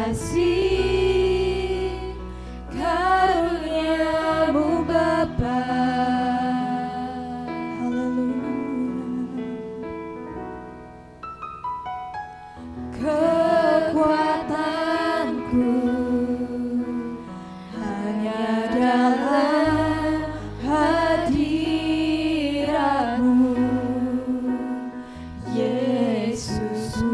kasih karunia-Mu Bapa. Kekuatanku hanya dalam hadirat-Mu, Yesusku.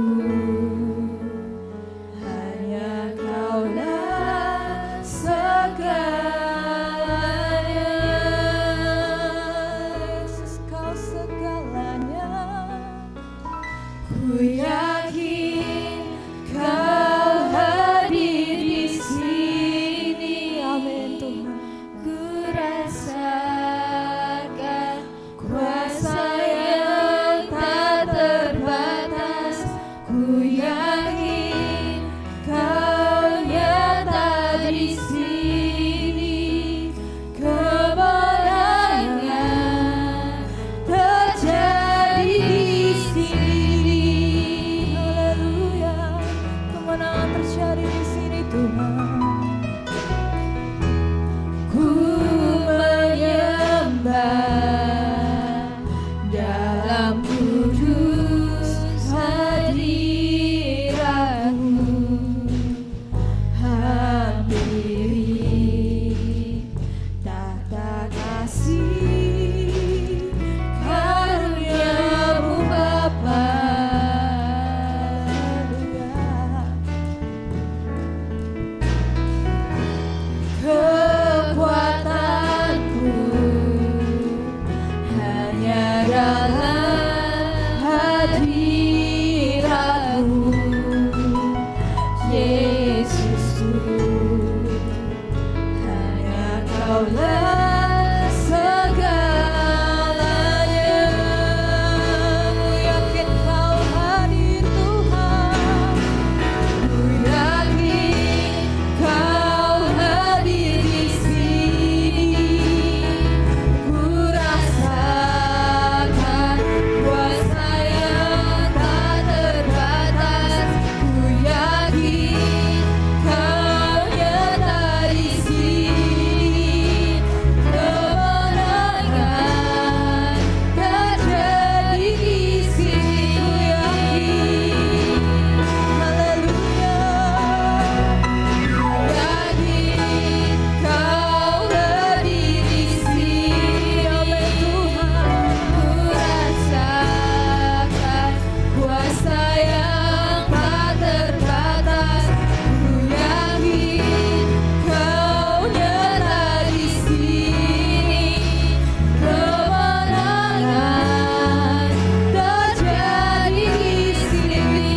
Hanya Kaulah segalanya, Yesus, Kau segalanya. Ku yakin Kau hadir di sini, amin Tuhan. Ku rasakan kuasa yang tak terbatas. Ku yakin Kau nyata di sini. Kemenangan terjadi di sini. Haleluya, kemenangan terjadi di sini Tuhan. Ku menyembah dalam kudus hadirat-Mu. Hampiri tahta kasih karunia-Mu Bapa. Kekuatanku hanya dalam hadirat-Mu, Yesusku. Hanya Kaulah segalanya. Ku yakin Kau hadir Tuhan. Ku yakin Kau hadir di sini. Ku rasakan kuasa yang tak terbatas. Ku yakin Kau nyata di sini. Kemenangan terjadi di sini. Ku yakin, haleluya. Ku yakin Kau hadir di sini, amin Tuhan. Ku rasakan kuasa yang tak terbatas. Ku yakin Kau nyata di sini. Kemenangan terjadi di sini.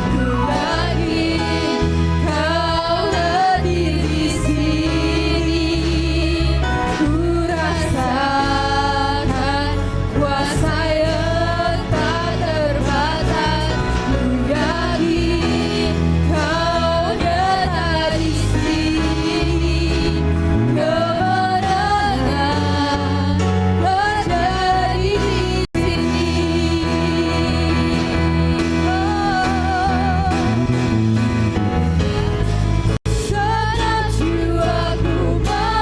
Ku yakin Kau hadir di sini. Ku rasakan kuasa yang tak terbatas. Ku yakin Kau nyata di sini. Kemenangan terjadi di sini. Senang jiwaku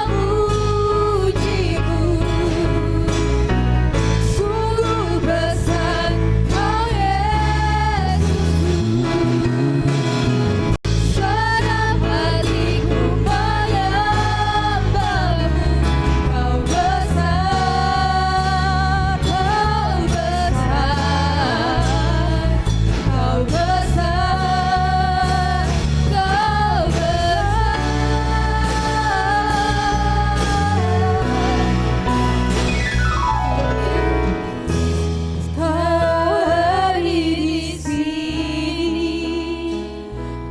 memuji-Mu. Sungguh besar Kau Yesusku. Senang hatiku menyembah-Mu. Kau besar, Kau besar, Kau besar, Kau besar. Kau hadir di sini.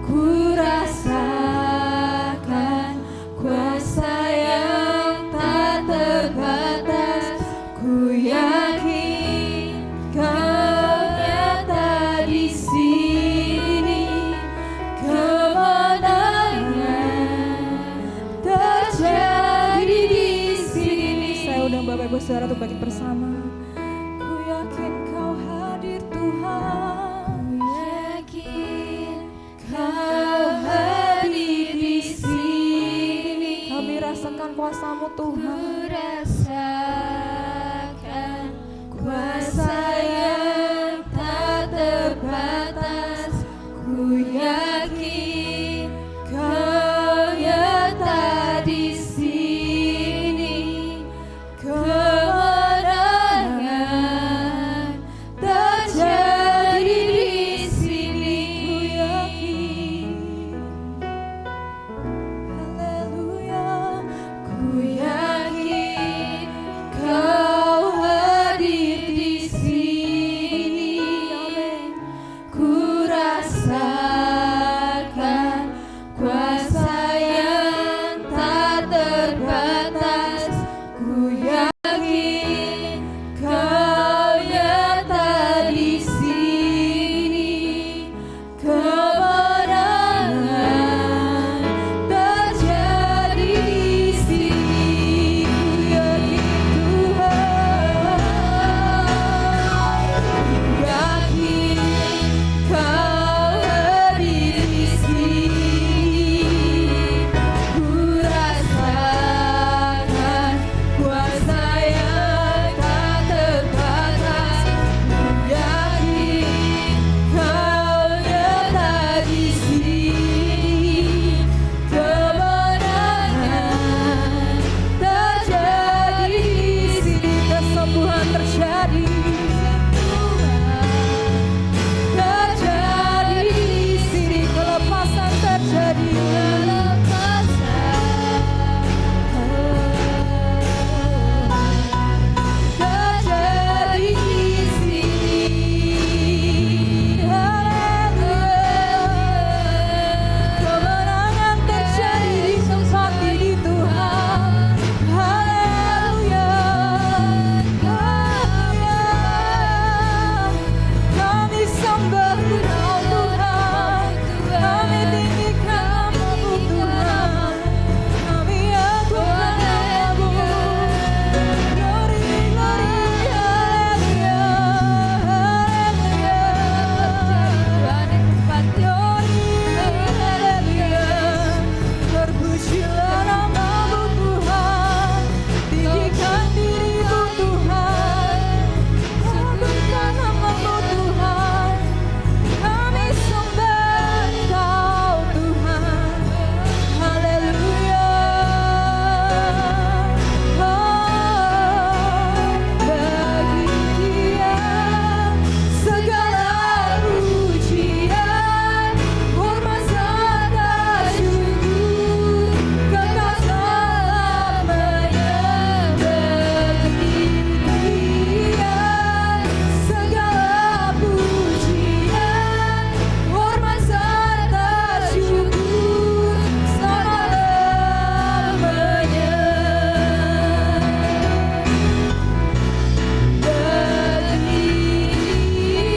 Ku rasakan kuasa yang tak terbatas. Ku yakin Kau nyata di sini. Kemenangan terjadi di sini. Saya undang Bapak Ibu Saudara untuk bangkit bersama. Ku yakin Kau hadir Tuhan. kuasa-Mu Tuhan. Rasakan kuasa yang tak terbatas. Ku yakin Kau nyata di sini. Kemenangan terjadi di sini. Haleluya. Ku yakin Kau hadir di sini. Ku rasakan kuasa yang tak terbatas. Ku yakin Kau nyata di sini. Kemenangan terjadi di sini. Ku yakin Tuhan. Ku yakin Kau hadir di sini. Ku rasakan kuasa yang tak terbatas. Ku yakin Kau nyata di sini. Kemenangan terjadi di sini. Kesembuhan terjadi. Terjadi di sini. Kelepasan terjadi. Terjadi di sini. Kemenangan terjadi di tempat ini Tuhan. Haleluya. Kami sembah Engkau Tuhan. Kami tinggikan namamu Tuhan. Kami agungkan namamu. Glory, glory, haleluya. Terpujilah namamu Tuhan. Tinggikan dirimu Tuhan. Agungkan namamu Tuhan. Kami sembah Engkau Tuhan. Haleluya. Bagi Dia segala pujian, hormat serta syukur, kekal selamanya. Bagi Dia segala pujian, hormat serta syukur selama-lamanya. Bagi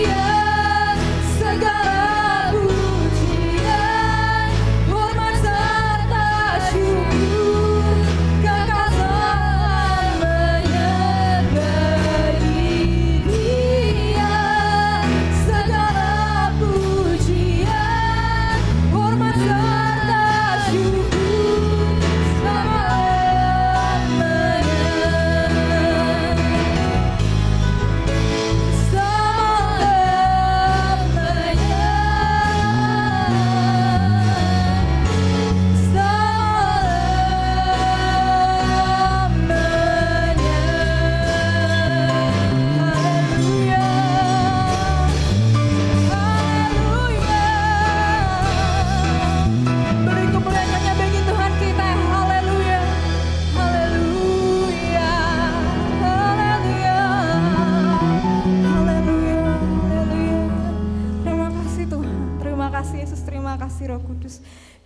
Dia segala pujian, hormat serta syukur, kekal selamanya. Bagi Dia segala pujian, hormat serta syukur Beri kemuliaan bagi Tuhan kita. Haleluya. Haleluya. Haleluya. Haleluya. Haleluya. Terima kasih Tuhan. Terima kasih Yesus. Terima kasih Roh Kudus.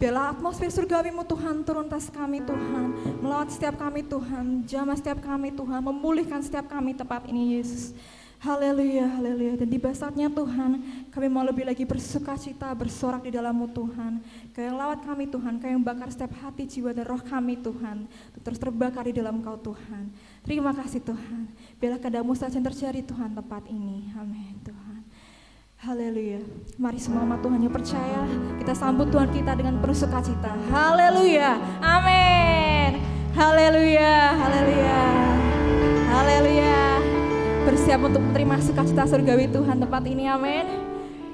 Biarlah atmosfer surgawi-Mu Tuhan turun atas kami Tuhan. Melawat setiap kami Tuhan. Jamah setiap kami Tuhan. Memulihkan setiap kami tempat ini Yesus. Haleluya, haleluya. Dan di saatnya Tuhan, kami mau lebih lagi bersuka cita, bersorak di dalam-Mu Tuhan. Kau yang lawat kami Tuhan, Kau yang bakar setiap hati, jiwa, dan roh kami Tuhan. Terus terbakar di dalam Kau Tuhan. Terima kasih Tuhan. Biarlah kehendak-Mu saja yang terjadi Tuhan tempat ini. Amin Tuhan. Haleluya. Mari semua umat Tuhan yang percaya, kita sambut Tuhan kita dengan bersuka cita. Haleluya. Amin. Haleluya, haleluya, haleluya. Bersiap untuk menerima sukacita surgawi Tuhan tempat ini, amin.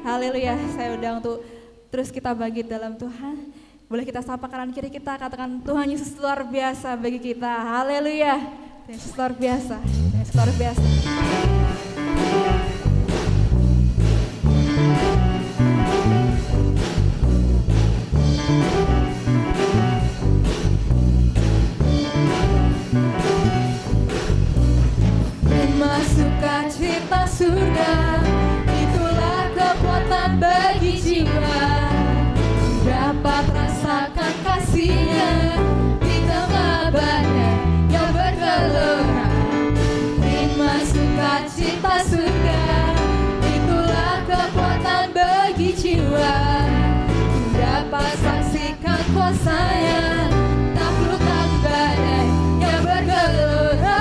Haleluya, saya undang untuk terus kita bagi dalam Tuhan. Boleh kita sapa kanan kiri kita, katakan Tuhan Yesus luar biasa bagi kita. Haleluya, Yesus luar biasa, Yesus luar biasa. Sukacita surga, itulah kekuatan bagi jiwa. Dapat rasakan kasih-Nya di tengah badai yang bergelora. Terima sukacita surga, itulah kekuatan bagi jiwa. Dapat saksikan kuasa-Nya, taklukkan badai yang bergelora.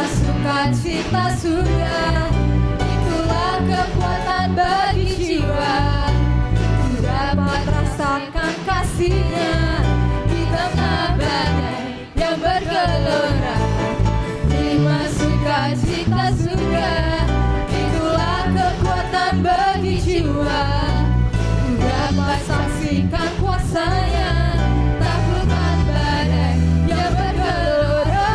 Sukacita surga, itulah kekuatan bagi jiwa. Dapat rasakan kasih-Nya di tengah badai yang bergelora. Terima sukacita surga, itulah kekuatan bagi jiwa. Dapat saksikan kuasa-Nya, taklukkan badai yang bergelora.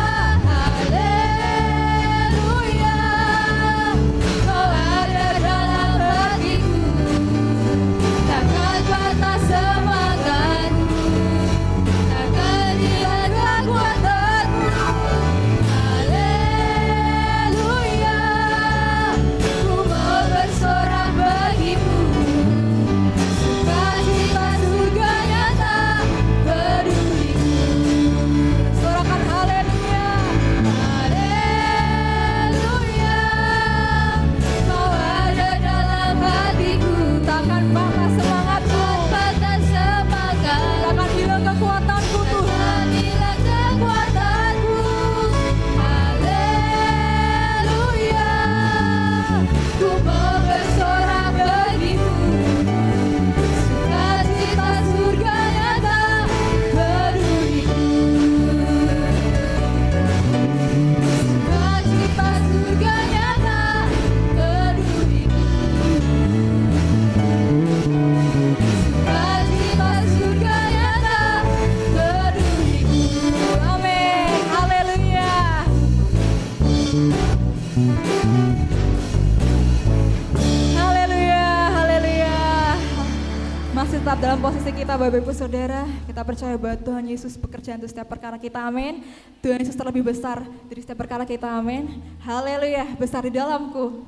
Tetap dalam posisi kita Bapak Ibu Saudara, kita percaya bahwa Tuhan Yesus bekerja untuk setiap perkara kita, amin. Tuhan Yesus terlebih besar dari setiap perkara kita, amin. Haleluya, besar di dalamku.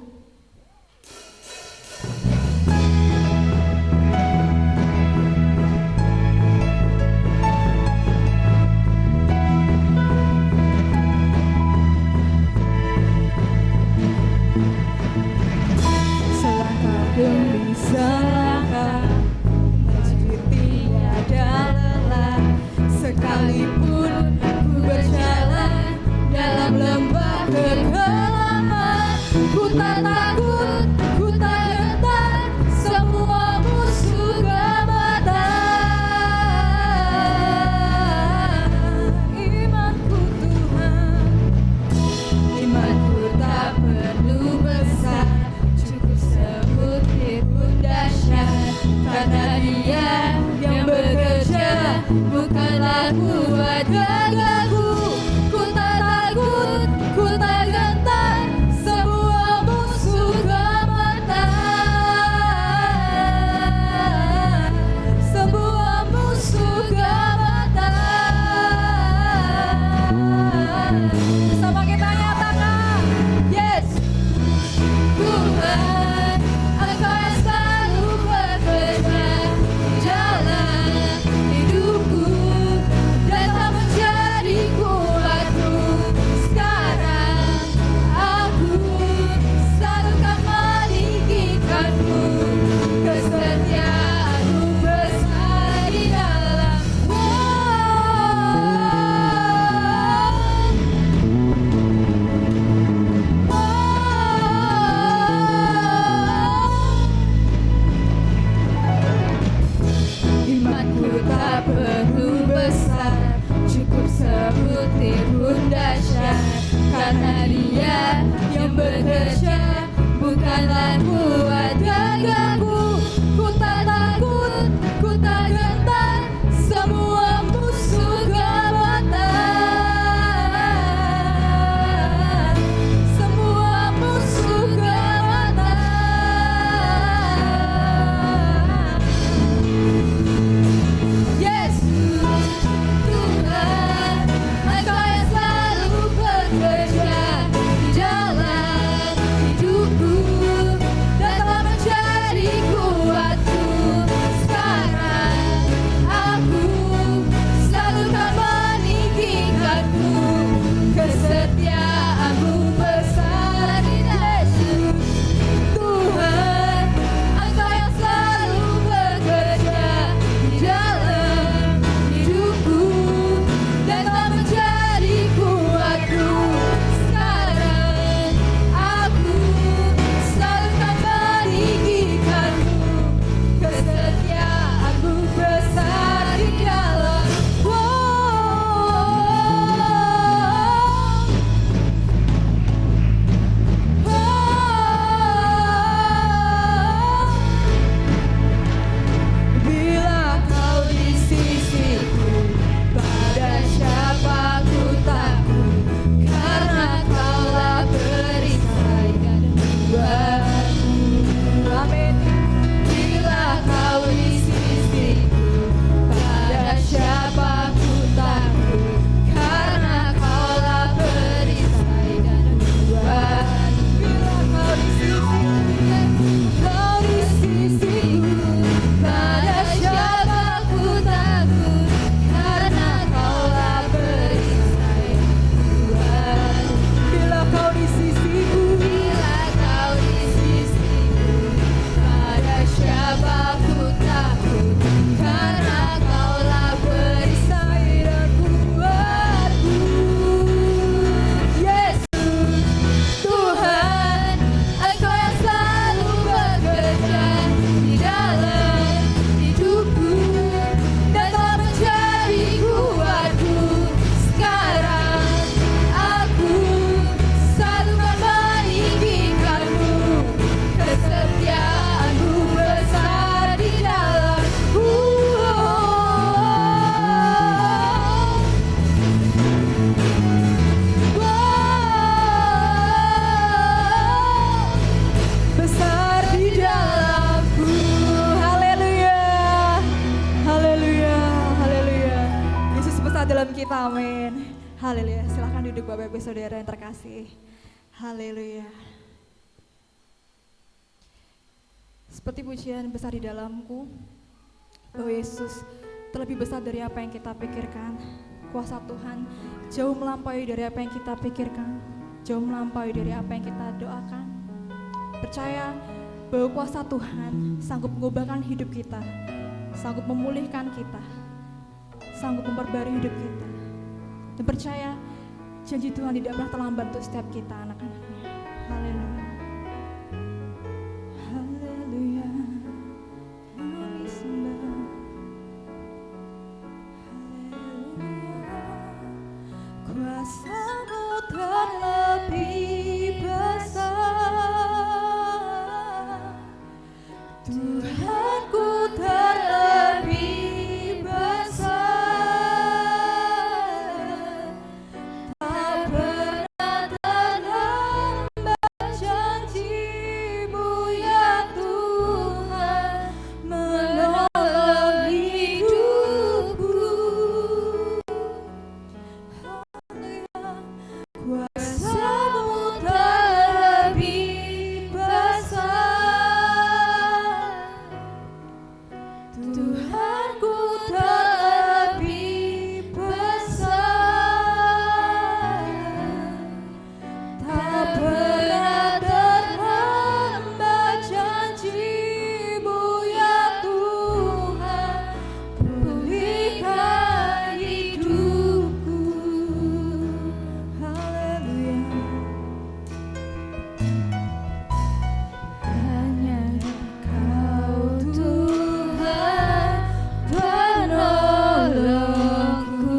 Selangkah demi selangkah, sekalipun ku berjalan dalam lembah kegelapan, ku tak takut, ku tak gentar, semua musuh gemetaran. Imanku Tuhan, imanku tak perlu besar, cukup sebutir pun dahsyat, karena Dia yang bekerja, bukanlah buat gagaku. Ku tak takut, ku tak gentar, semua musuh karena Dia yang bekerja, bukanlah kuat gagahku. Ku tak takut, ku tak gentar, semua musuh gawatan, semua musuh gawatan. Yesus Tuhan, Engkau yang selalu bekerja di dalam hidupku dan telah menjadi kuatku. Sekarang aku selalu kan meninggikanku, kesetiaanmu besar di Yesus Tuhan, Engkau yang selalu bekerja di dalam hidupku dan telah menjadi kuatku. Sekarang aku selalu kan meninggikanmu, kesetiaanmu besar di dalam. Bila kau di sisiku, pada siapa ku takut, karena kaulah perisai dan membuatku. Amin. Bila kau di sisiku, pada siapa ku takut, karena kaulah perisai dan membuatku. Bila kau di sisiku, kau di sisiku, pada siapa ku takut, karena kaulah perisai dan membuatku. Bila kau di sisiku, bila kau di sisiku, pada siapa ku takut, karena kaulah perisai dan membuatku. Yesus Tuhan, Engkau yang selalu bekerja di dalam hidupku dan telah menjadi kuatku. Sekarang aku selalu kan meninggikanmu, kesetiaanmu besar di dalamku. Besar di dalamku. Haleluya, haleluya, haleluya. Yesus besar dalam kita, amin. Haleluya. Silahkan duduk Bapak Ibu Saudara yang terkasih. Haleluya. Seperti pujian besar di dalamku, bahwa Yesus terlebih besar dari apa yang kita pikirkan. Kuasa Tuhan jauh melampaui dari apa yang kita pikirkan, jauh melampaui dari apa yang kita doakan. Percaya bahwa kuasa Tuhan sanggup mengubahkan hidup kita, sanggup memulihkan kita, sanggup memperbarui hidup kita. Dan percaya janji Tuhan tidak pernah terlambat untuk setiap kita anak-anaknya. Haleluya. Haleluya. Kami sembah. Haleluya. Kuasa-Mu terlebih besar, Tuhanku terlebih besar, tak pernah terlambat janji-Mu ya Tuhan, menolong hidupku. Haleluya. Kuasa-Mu terlebih besar, Tuhanku terlebih besar, tak pernah terlambat janji-Mu ya Tuhan, pulihkan hidupku. Haleluya. Hanya Kau Tuhan penolongku.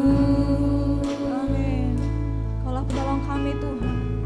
Amin. Kaulah penolong kami Tuhan.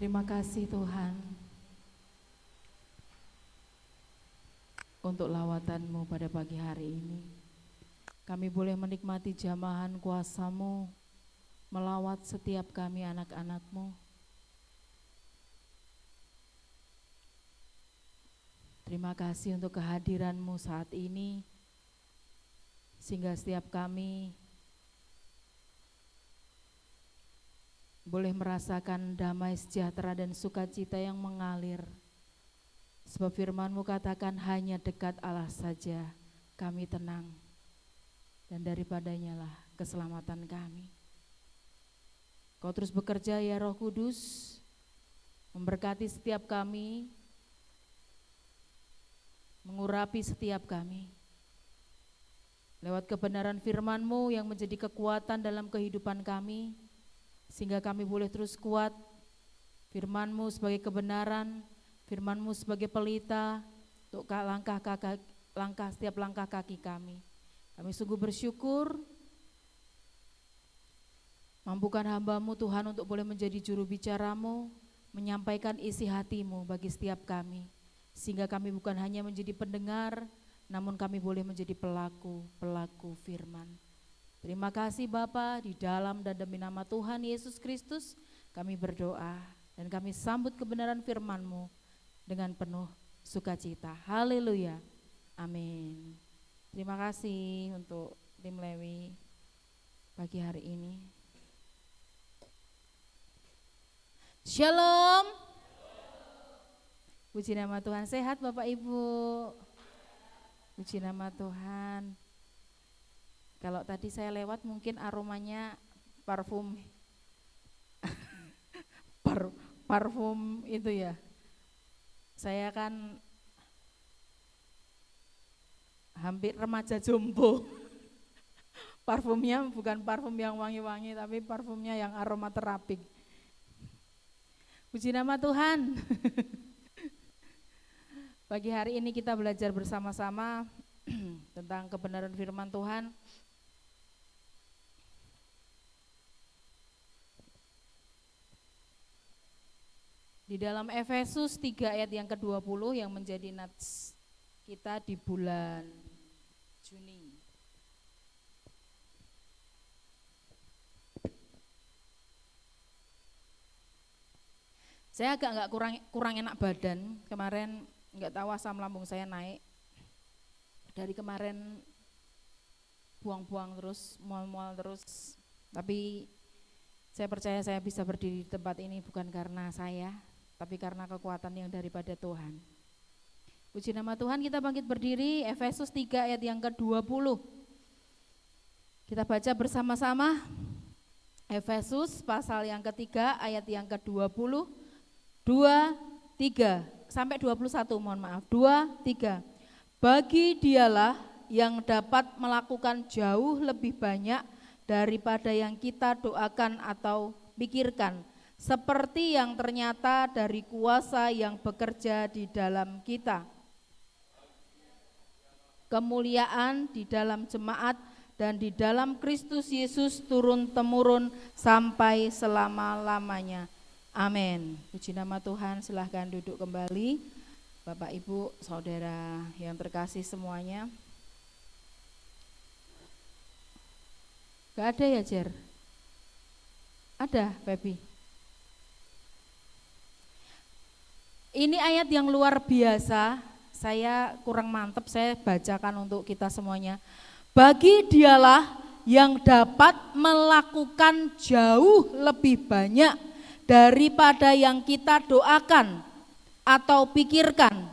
Terima kasih Tuhan untuk lawatan-Mu pada pagi hari ini. Kami boleh menikmati jamahan kuasa-Mu melawat setiap kami anak-anak-Mu. Terima kasih untuk kehadiran-Mu saat ini, sehingga setiap kami boleh merasakan damai sejahtera dan sukacita yang mengalir. Sebab firman-Mu katakan hanya dekat Allah saja kami tenang, dan daripadanya lah keselamatan kami. Kau terus bekerja ya Roh Kudus, memberkati setiap kami, mengurapi setiap kami. Lewat kebenaran firman-Mu yang menjadi kekuatan dalam kehidupan kami, sehingga kami boleh terus kuat. Firman-Mu sebagai kebenaran, firman-Mu sebagai pelita untuk setiap langkah kaki kami. Kami sungguh bersyukur, mampukan hamba-Mu Tuhan untuk boleh menjadi juru bicara-Mu, menyampaikan isi hati-Mu bagi setiap kami. Sehingga kami bukan hanya menjadi pendengar, namun kami boleh menjadi pelaku firman. Terima kasih Bapa, di dalam dan demi nama Tuhan Yesus Kristus kami berdoa dan kami sambut kebenaran firman-Mu dengan penuh sukacita. Haleluya, amin. Terima kasih untuk tim Lewi pagi hari ini. Shalom. Puji nama Tuhan. Sehat Bapak Ibu? Puji nama Tuhan. Kalau tadi saya lewat mungkin aromanya parfum parfum itu ya. Saya kan hampir remaja jompo. Parfumnya bukan parfum yang wangi-wangi, tapi parfumnya yang aromaterapi. Puji nama Tuhan. Pagi hari ini kita belajar bersama-sama tentang kebenaran firman Tuhan. Di dalam Efesus 3 ayat yang ke-20 yang menjadi nats kita di bulan Juni. Saya agak enggak kurang enak badan kemarin. Enggak tahu asam lambung saya naik. Dari kemarin buang-buang terus, mual-mual terus. Tapi saya percaya saya bisa berdiri di tempat ini bukan karena saya, tapi karena kekuatan yang daripada Tuhan. Puji nama Tuhan, kita bangkit berdiri. Efesus 3 ayat yang ke-20. Kita baca bersama-sama. Efesus pasal yang ketiga ayat yang ke-20. 2, 3 sampai 21, mohon maaf. 2, 3. Bagi dialah yang dapat melakukan jauh lebih banyak daripada yang kita doakan atau pikirkan, seperti yang ternyata dari kuasa yang bekerja di dalam kita. Kemuliaan di dalam jemaat dan di dalam Kristus Yesus turun-temurun sampai selama-lamanya. Amin. Puji nama Tuhan, silahkan duduk kembali. Bapak, Ibu, Saudara yang terkasih semuanya. Gak ada ya, Jer? Ada, Pepi? Ini ayat yang luar biasa, saya kurang mantep, saya bacakan untuk kita semuanya. Bagi dialah yang dapat melakukan jauh lebih banyak daripada yang kita doakan atau pikirkan,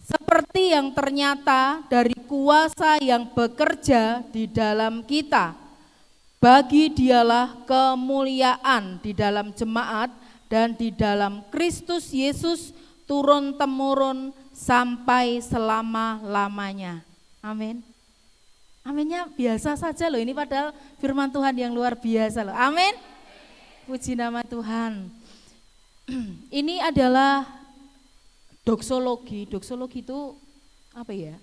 seperti yang ternyata dari kuasa yang bekerja di dalam kita. Bagi dialah kemuliaan di dalam jemaat dan di dalam Kristus Yesus turun-temurun sampai selama-lamanya. Amin. Aminnya biasa saja loh, ini padahal firman Tuhan yang luar biasa loh. Amin. Puji nama Tuhan. Ini adalah doksologi. Doksologi itu apa ya?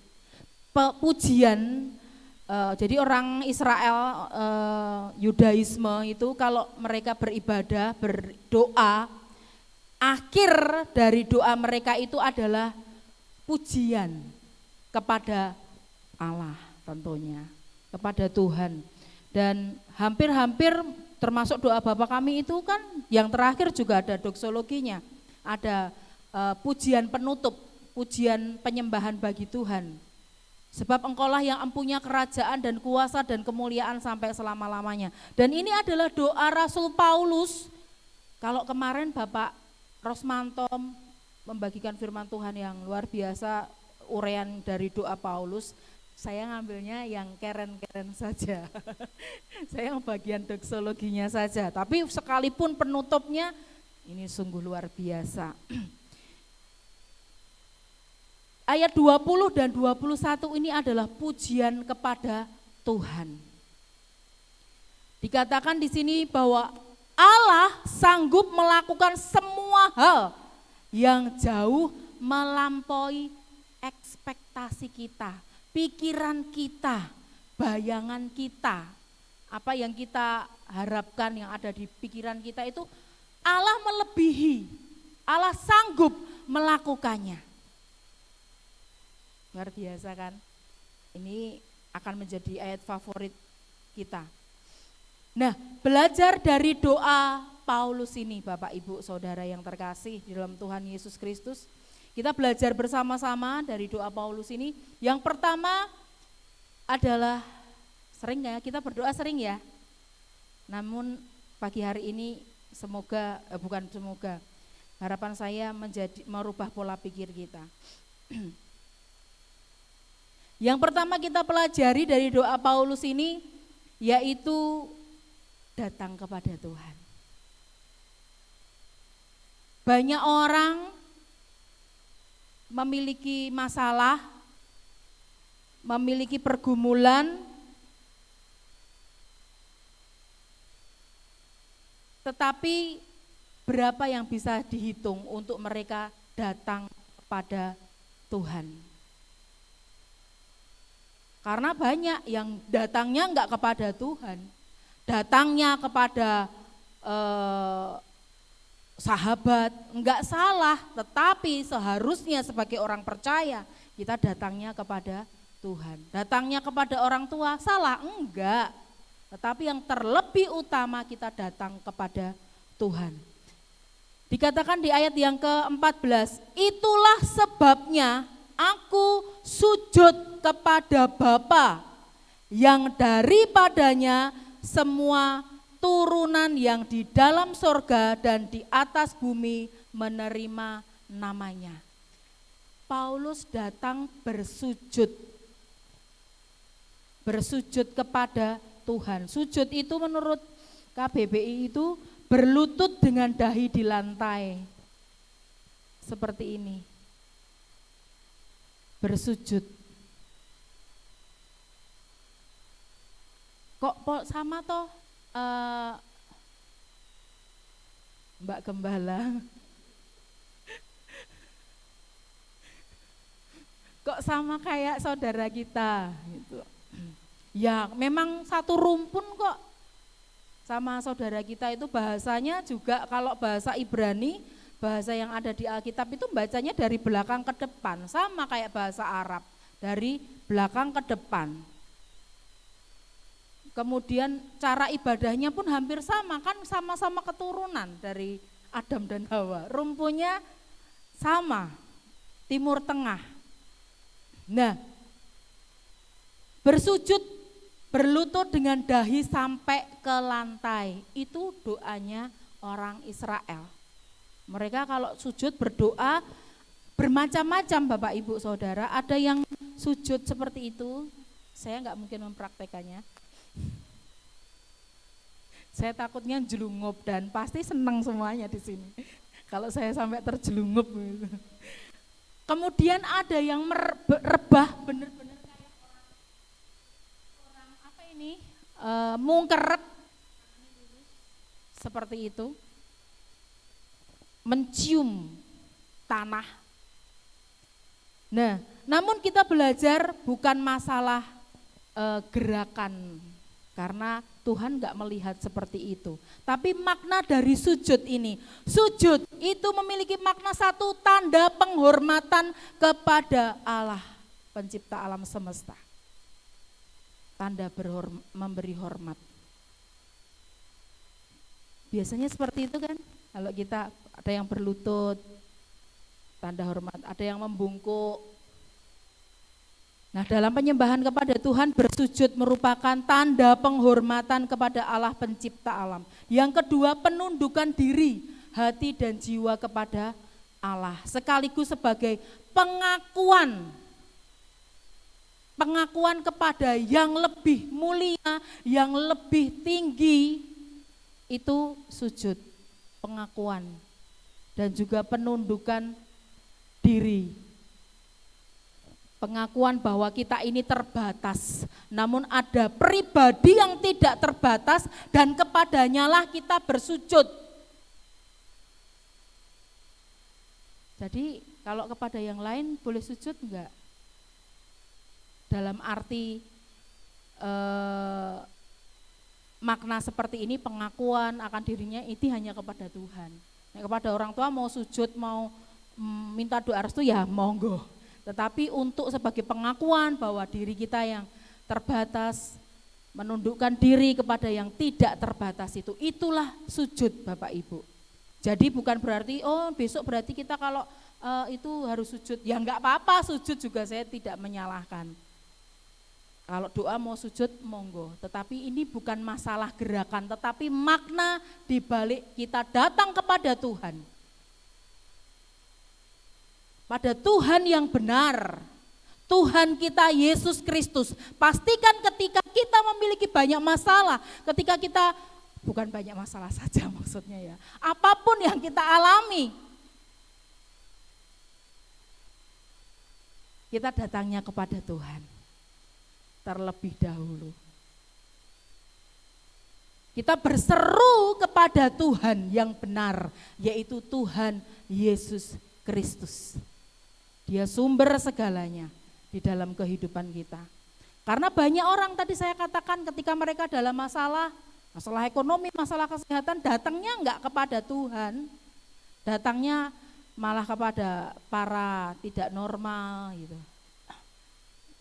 Pujian. Jadi orang Israel, Yudaisme itu kalau mereka beribadah, berdoa, akhir dari doa mereka itu adalah pujian kepada Allah tentunya, kepada Tuhan. Dan hampir-hampir termasuk doa Bapa Kami itu kan yang terakhir juga ada doksologinya, ada pujian penutup, pujian penyembahan bagi Tuhan. Sebab Engkaulah yang empunya kerajaan dan kuasa dan kemuliaan sampai selama-lamanya. Dan ini adalah doa Rasul Paulus. Kalau kemarin Bapak Rosmanto membagikan firman Tuhan yang luar biasa, uraian dari doa Paulus, saya ngambilnya yang keren-keren saja. Saya yang bagian doksologinya saja, tapi sekalipun penutupnya ini sungguh luar biasa. Ayat 20 dan 21 ini adalah pujian kepada Tuhan. Dikatakan di sini bahwa Allah sanggup melakukan semua hal yang jauh melampaui ekspektasi kita, pikiran kita, bayangan kita. Apa yang kita harapkan yang ada di pikiran kita itu Allah melebihi, Allah sanggup melakukannya. Luar biasa kan? Ini akan menjadi ayat favorit kita. Nah, belajar dari doa Paulus ini, Bapak Ibu Saudara yang terkasih di dalam Tuhan Yesus Kristus, kita belajar bersama-sama dari doa Paulus ini. Yang pertama adalah, sering ya, kita berdoa sering ya. Namun pagi hari ini harapan saya merubah pola pikir kita. Yang pertama kita pelajari dari doa Paulus ini yaitu datang kepada Tuhan. Banyak orang memiliki masalah, memiliki pergumulan, tetapi berapa yang bisa dihitung untuk mereka datang kepada Tuhan? Karena banyak yang datangnya enggak kepada Tuhan, datangnya kepada sahabat, enggak salah, tetapi seharusnya sebagai orang percaya kita datangnya kepada Tuhan. Datangnya kepada orang tua salah? Enggak, tetapi yang terlebih utama kita datang kepada Tuhan. Dikatakan di ayat yang ke-14, itulah sebabnya aku sujud kepada Bapa yang daripadanya semua turunan yang di dalam sorga dan di atas bumi menerima namanya. Paulus datang bersujud kepada Tuhan. Sujud itu menurut KBBI itu berlutut dengan dahi di lantai. Seperti ini. Bersujud. Kok sama toh Mbak Gembala? Kok sama kayak saudara kita gitu. Ya memang satu rumpun kok sama saudara kita itu, bahasanya juga kalau bahasa Ibrani, bahasa yang ada di Alkitab itu bacanya dari belakang ke depan, sama kayak bahasa Arab, dari belakang ke depan. Kemudian cara ibadahnya pun hampir sama, kan sama-sama keturunan dari Adam dan Hawa. Rumpunya sama, Timur Tengah. Nah, bersujud, berlutut dengan dahi sampai ke lantai, itu doanya orang Israel. Mereka kalau sujud berdoa bermacam-macam Bapak Ibu Saudara, ada yang sujud seperti itu, saya nggak mungkin mempraktekannya. Saya takutnya jelungup dan pasti senang semuanya di sini. Kalau saya sampai terjelungup. Kemudian ada yang rebah benar-benar kayak orang apa ini? Mungkeret seperti itu. Mencium tanah. Nah, namun kita belajar bukan masalah gerakan, karena Tuhan nggak melihat seperti itu. Tapi makna dari sujud ini, sujud itu memiliki makna satu, tanda penghormatan kepada Allah, pencipta alam semesta. Tanda memberi hormat. Biasanya seperti itu kan, kalau kita ada yang berlutut, tanda hormat, ada yang membungkuk. Nah, dalam penyembahan kepada Tuhan, bersujud merupakan tanda penghormatan kepada Allah pencipta alam. Yang kedua, penundukan diri, hati dan jiwa kepada Allah, sekaligus sebagai pengakuan kepada yang lebih mulia, yang lebih tinggi, itu sujud, pengakuan, dan juga penundukan diri. Pengakuan bahwa kita ini terbatas, namun ada pribadi yang tidak terbatas dan kepadanya lah kita bersujud. Jadi kalau kepada yang lain boleh sujud enggak? Dalam arti makna seperti ini, pengakuan akan dirinya itu hanya kepada Tuhan. Nah, kepada orang tua mau sujud, mau minta doa restu ya monggo. Tetapi untuk sebagai pengakuan bahwa diri kita yang terbatas, menundukkan diri kepada yang tidak terbatas itulah sujud Bapak Ibu. Jadi bukan berarti besok berarti kita kalau itu harus sujud, ya enggak apa-apa sujud juga, saya tidak menyalahkan. Kalau doa mau sujud monggo, tetapi ini bukan masalah gerakan, tetapi makna di balik kita datang kepada Tuhan. Pada Tuhan yang benar, Tuhan kita Yesus Kristus. Pastikan ketika kita memiliki banyak masalah, ketika kita, bukan banyak masalah saja maksudnya ya, apapun yang kita alami, kita datangnya kepada Tuhan terlebih dahulu. Kita berseru kepada Tuhan yang benar, yaitu Tuhan Yesus Kristus. Dia sumber segalanya di dalam kehidupan kita. Karena banyak orang tadi saya katakan ketika mereka dalam masalah ekonomi, masalah kesehatan, datangnya enggak kepada Tuhan, datangnya malah kepada para tidak normal gitu.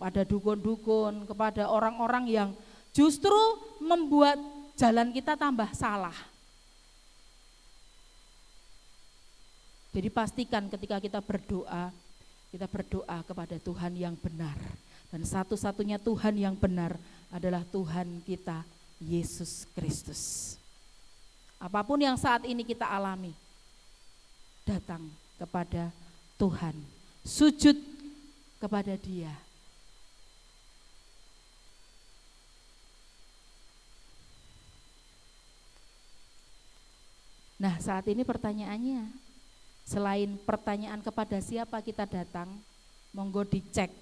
Pada dukun-dukun, kepada orang-orang yang justru membuat jalan kita tambah salah. Jadi pastikan ketika kita berdoa kepada Tuhan yang benar. Dan satu-satunya Tuhan yang benar adalah Tuhan kita, Yesus Kristus. Apapun yang saat ini kita alami, datang kepada Tuhan, sujud kepada Dia. Nah, saat ini pertanyaannya, selain pertanyaan kepada siapa kita datang, monggo dicek.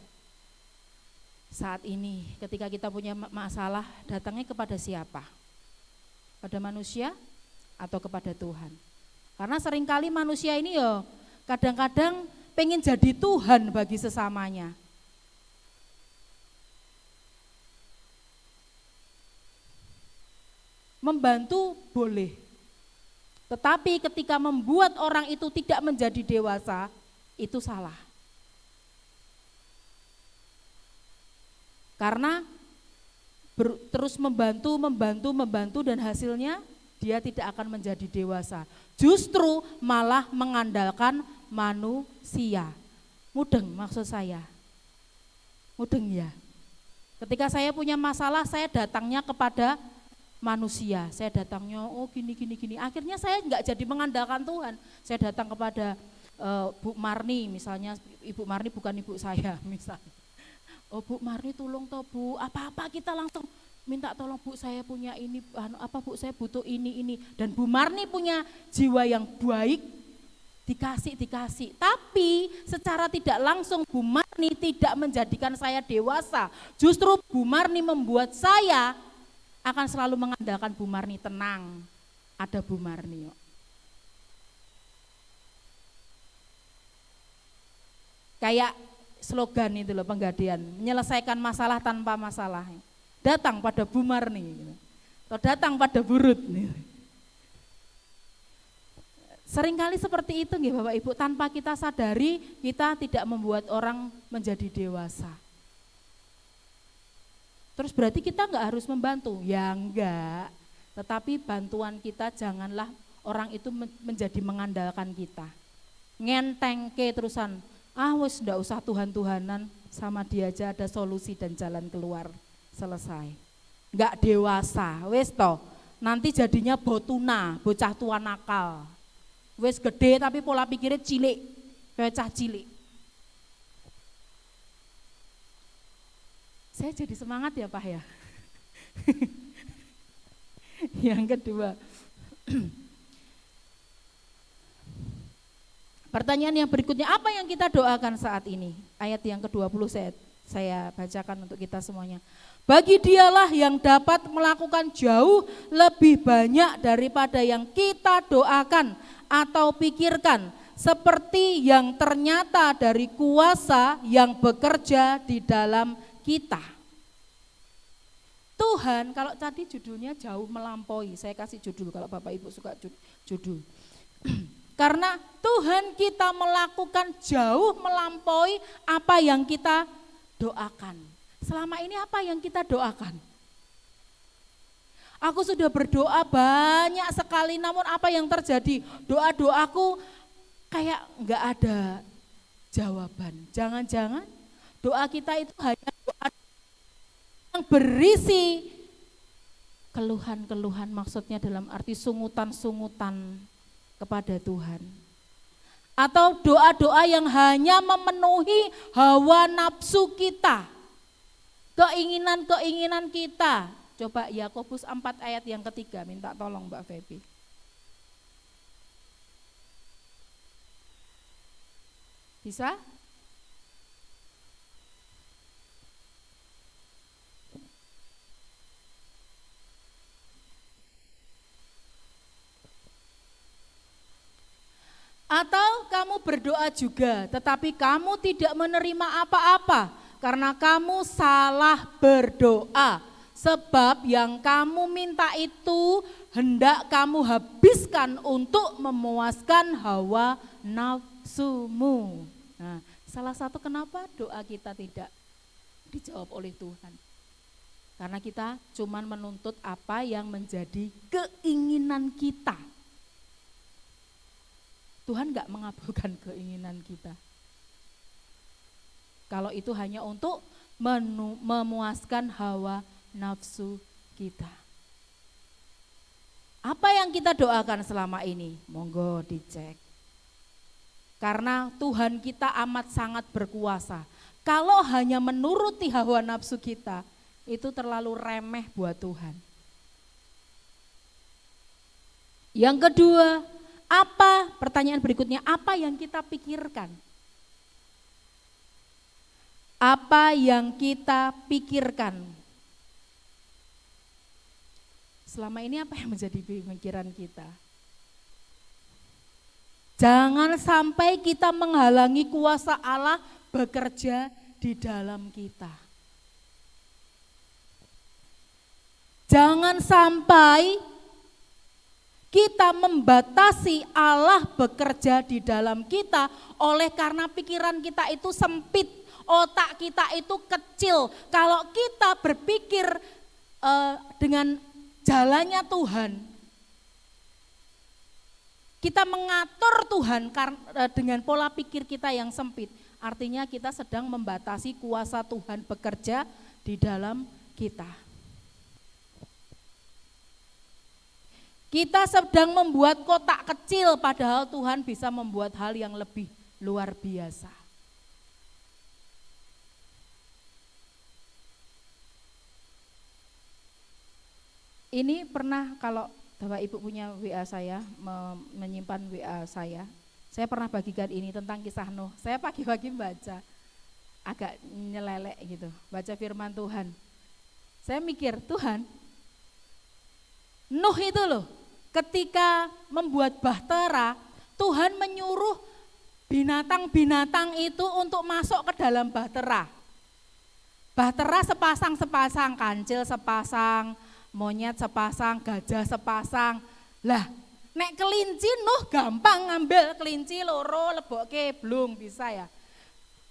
Saat ini ketika kita punya masalah, datangnya kepada siapa? Pada manusia atau kepada Tuhan? Karena seringkali manusia ini kadang-kadang pengen jadi Tuhan bagi sesamanya. Membantu boleh, tetapi ketika membuat orang itu tidak menjadi dewasa, itu salah. Karena terus membantu dan hasilnya dia tidak akan menjadi dewasa. Justru malah mengandalkan manusia. Mudeng maksud saya. Mudeng ya. Ketika saya punya masalah, saya datangnya kepada manusia, saya datangnya gini. Akhirnya saya enggak jadi mengandalkan Tuhan. Saya datang kepada Bu Marni misalnya, Ibu Marni bukan ibu saya misalnya. Bu Marni tolong toh Bu, apa-apa kita langsung minta tolong Bu, saya punya ini, Bu saya butuh ini. Dan Bu Marni punya jiwa yang baik, dikasih. Tapi secara tidak langsung Bu Marni tidak menjadikan saya dewasa. Justru Bu Marni membuat saya akan selalu mengandalkan Bu Marni. Tenang, ada Bu Marni. Kayak slogan itu loh, Penggadean, menyelesaikan masalah tanpa masalah. Datang pada Bu Marni. atau datang pada burut. Seringkali seperti itu nggih Bapak Ibu, tanpa kita sadari kita tidak membuat orang menjadi dewasa. Terus berarti kita enggak harus membantu? Ya enggak, tetapi bantuan kita janganlah orang itu menjadi mengandalkan kita. Ngentengke terusan, wis enggak usah Tuhan-Tuhanan, sama dia aja ada solusi dan jalan keluar, selesai. Enggak dewasa, wis toh, nanti jadinya botuna, bocah tua nakal. Wis gede tapi pola pikirnya cilik, kayak cah cilik. Saya jadi semangat ya Pak ya. Yang kedua, pertanyaan yang berikutnya, apa yang kita doakan saat ini? Ayat yang ke-20 saya bacakan untuk kita semuanya. Bagi dialah yang dapat melakukan jauh lebih banyak daripada yang kita doakan atau pikirkan, seperti yang ternyata dari kuasa yang bekerja di dalam kita. Tuhan, kalau tadi judulnya jauh melampaui, saya kasih judul kalau Bapak Ibu suka judul. Karena Tuhan kita melakukan jauh melampaui apa yang kita doakan. Selama ini apa yang kita doakan? Aku sudah berdoa banyak sekali, namun apa yang terjadi? Doa-doaku kayak enggak ada jawaban. Jangan-jangan doa kita itu hanya doa yang berisi keluhan-keluhan, maksudnya dalam arti sungutan-sungutan kepada Tuhan. Atau doa-doa yang hanya memenuhi hawa nafsu kita, keinginan-keinginan kita. Coba Yakobus 4 ayat yang ketiga, minta tolong Mbak Feby. Bisa? Atau kamu berdoa juga, tetapi kamu tidak menerima apa-apa karena kamu salah berdoa. Sebab yang kamu minta itu hendak kamu habiskan untuk memuaskan hawa nafsumu. Nah, salah satu kenapa doa kita tidak dijawab oleh Tuhan. Karena kita cuman menuntut apa yang menjadi keinginan kita. Tuhan enggak mengabulkan keinginan kita. Kalau itu hanya untuk memuaskan hawa nafsu kita. Apa yang kita doakan selama ini? Monggo dicek. Karena Tuhan kita amat sangat berkuasa. Kalau hanya menuruti hawa nafsu kita, itu terlalu remeh buat Tuhan. Yang kedua, apa? Pertanyaan berikutnya, apa yang kita pikirkan? Apa yang kita pikirkan? Selama ini apa yang menjadi pikiran kita? Jangan sampai kita menghalangi kuasa Allah bekerja di dalam kita. Jangan sampai kita membatasi Allah bekerja di dalam kita oleh karena pikiran kita itu sempit, otak kita itu kecil. Kalau kita berpikir dengan jalannya Tuhan, kita mengatur Tuhan dengan pola pikir kita yang sempit, artinya kita sedang membatasi kuasa Tuhan bekerja di dalam kita. Kita sedang membuat kotak kecil, padahal Tuhan bisa membuat hal yang lebih luar biasa. Ini pernah, kalau Bapak Ibu punya WA saya, menyimpan WA saya pernah bagikan ini tentang kisah Nuh. Saya pagi-pagi baca, agak nyelelek gitu, baca firman Tuhan. Saya mikir, Tuhan, Nuh itu loh, ketika membuat bahtera, Tuhan menyuruh binatang-binatang itu untuk masuk ke dalam bahtera. Bahtera sepasang-sepasang, kancil sepasang, monyet sepasang, gajah sepasang. Lah, nek kelinci Nuh gampang ngambil kelinci loro lebokke blung bisa ya.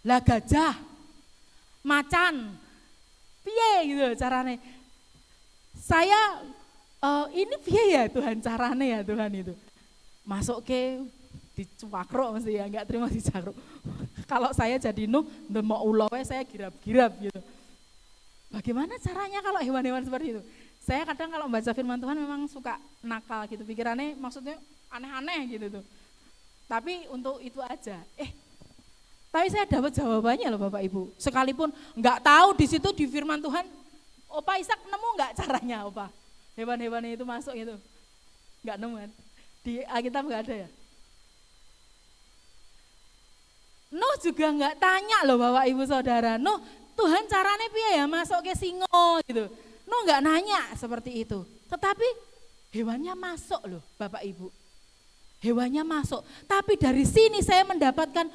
Lah gajah, macan, piye gitu carane. Saya ini piye ya Tuhan carane ya Tuhan itu. Masuk ke dicuakruk mesti ya, enggak terima dicakruk. Kalau saya jadi Nuh, mau ulowe saya girap-girap gitu. Bagaimana caranya kalau hewan-hewan seperti itu? Saya kadang kalau membaca firman Tuhan memang suka nakal gitu, pikirannya maksudnya aneh-aneh gitu tuh. Tapi untuk itu aja, tapi saya dapat jawabannya loh Bapak Ibu. Sekalipun nggak tahu di situ di firman Tuhan, Opa Ishak nemu nggak caranya Opa? Hewan-hewannya itu masuk itu, nggak nemu kan? Di Alkitab nggak ada ya? Nuh juga nggak tanya loh Bapak Ibu Saudara, Nuh Tuhan caranya piye ya masuk ke singo gitu. Nuh nggak nanya seperti itu, tetapi hewannya masuk loh Bapak Ibu. Hewannya masuk, tapi dari sini saya mendapatkan,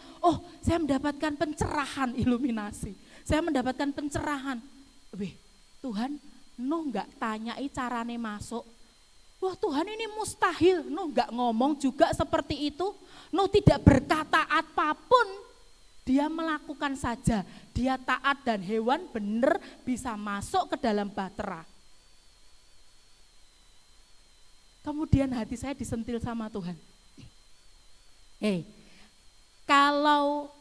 saya mendapatkan pencerahan iluminasi. Saya mendapatkan pencerahan. Tuhan, Nuh nggak tanyai carane masuk. Wah Tuhan ini mustahil, Nuh nggak ngomong juga seperti itu. Nuh tidak berkata apapun, dia melakukan saja. Dia taat dan hewan benar bisa masuk ke dalam bahtera. Kemudian hati saya disentil sama Tuhan. Kalau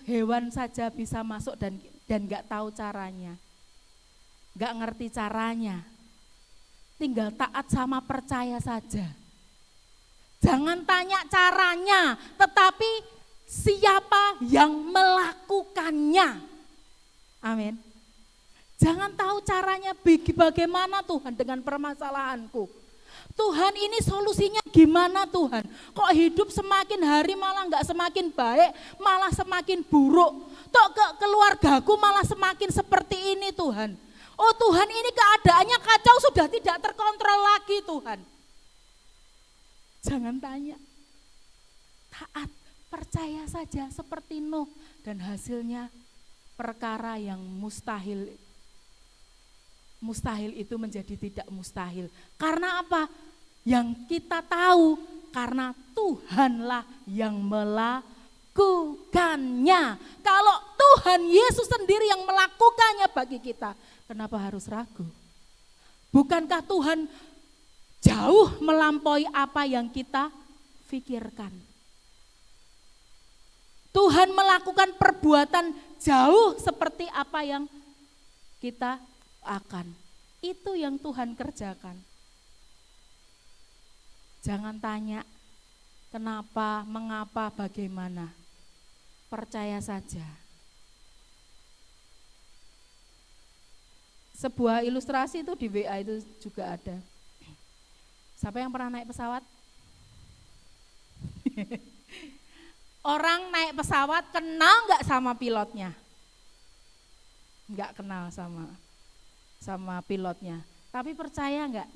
hewan saja bisa masuk dan nggak tahu caranya, nggak ngerti caranya, tinggal taat sama percaya saja. Jangan tanya caranya, tetapi siapa yang melakukannya. Amin. Jangan tahu caranya bagaimana Tuhan dengan permasalahanku. Tuhan ini solusinya gimana Tuhan? Kok hidup semakin hari malah nggak semakin baik, malah semakin buruk. Kok keluargaku malah semakin seperti ini Tuhan. Oh Tuhan ini keadaannya kacau sudah tidak terkontrol lagi Tuhan. Jangan tanya. Taat, percaya saja seperti Nuh dan hasilnya perkara yang mustahil itu menjadi tidak mustahil. Karena apa? Yang kita tahu karena Tuhanlah yang melakukannya. Kalau Tuhan Yesus sendiri yang melakukannya bagi kita, kenapa harus ragu? Bukankah Tuhan jauh melampaui apa yang kita pikirkan? Tuhan melakukan perbuatan jauh seperti apa yang kita akan. Itu yang Tuhan kerjakan. Jangan tanya kenapa, mengapa, bagaimana. Percaya saja. Sebuah ilustrasi itu di WA itu juga ada. Siapa yang pernah naik pesawat? Orang naik pesawat kenal nggak sama pilotnya? Nggak kenal sama pilotnya. Tapi percaya nggak?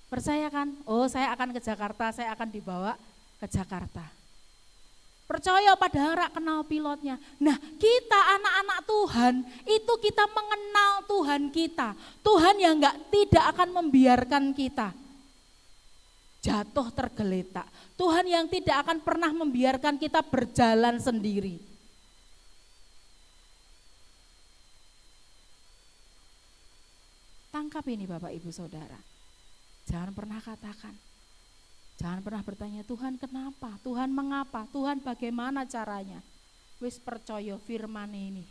Percaya kan? Oh saya akan ke Jakarta, saya akan dibawa ke Jakarta. Percaya padahal nggak kenal pilotnya. Nah kita anak-anak Tuhan itu kita mengenal Tuhan kita. Tuhan yang tidak akan membiarkan kita jatuh tergeletak. Tuhan yang tidak akan pernah membiarkan kita berjalan sendiri. Tangkap ini Bapak Ibu Saudara. Jangan pernah katakan, jangan pernah bertanya Tuhan kenapa, Tuhan mengapa, Tuhan bagaimana caranya. Wis percaya firman ini.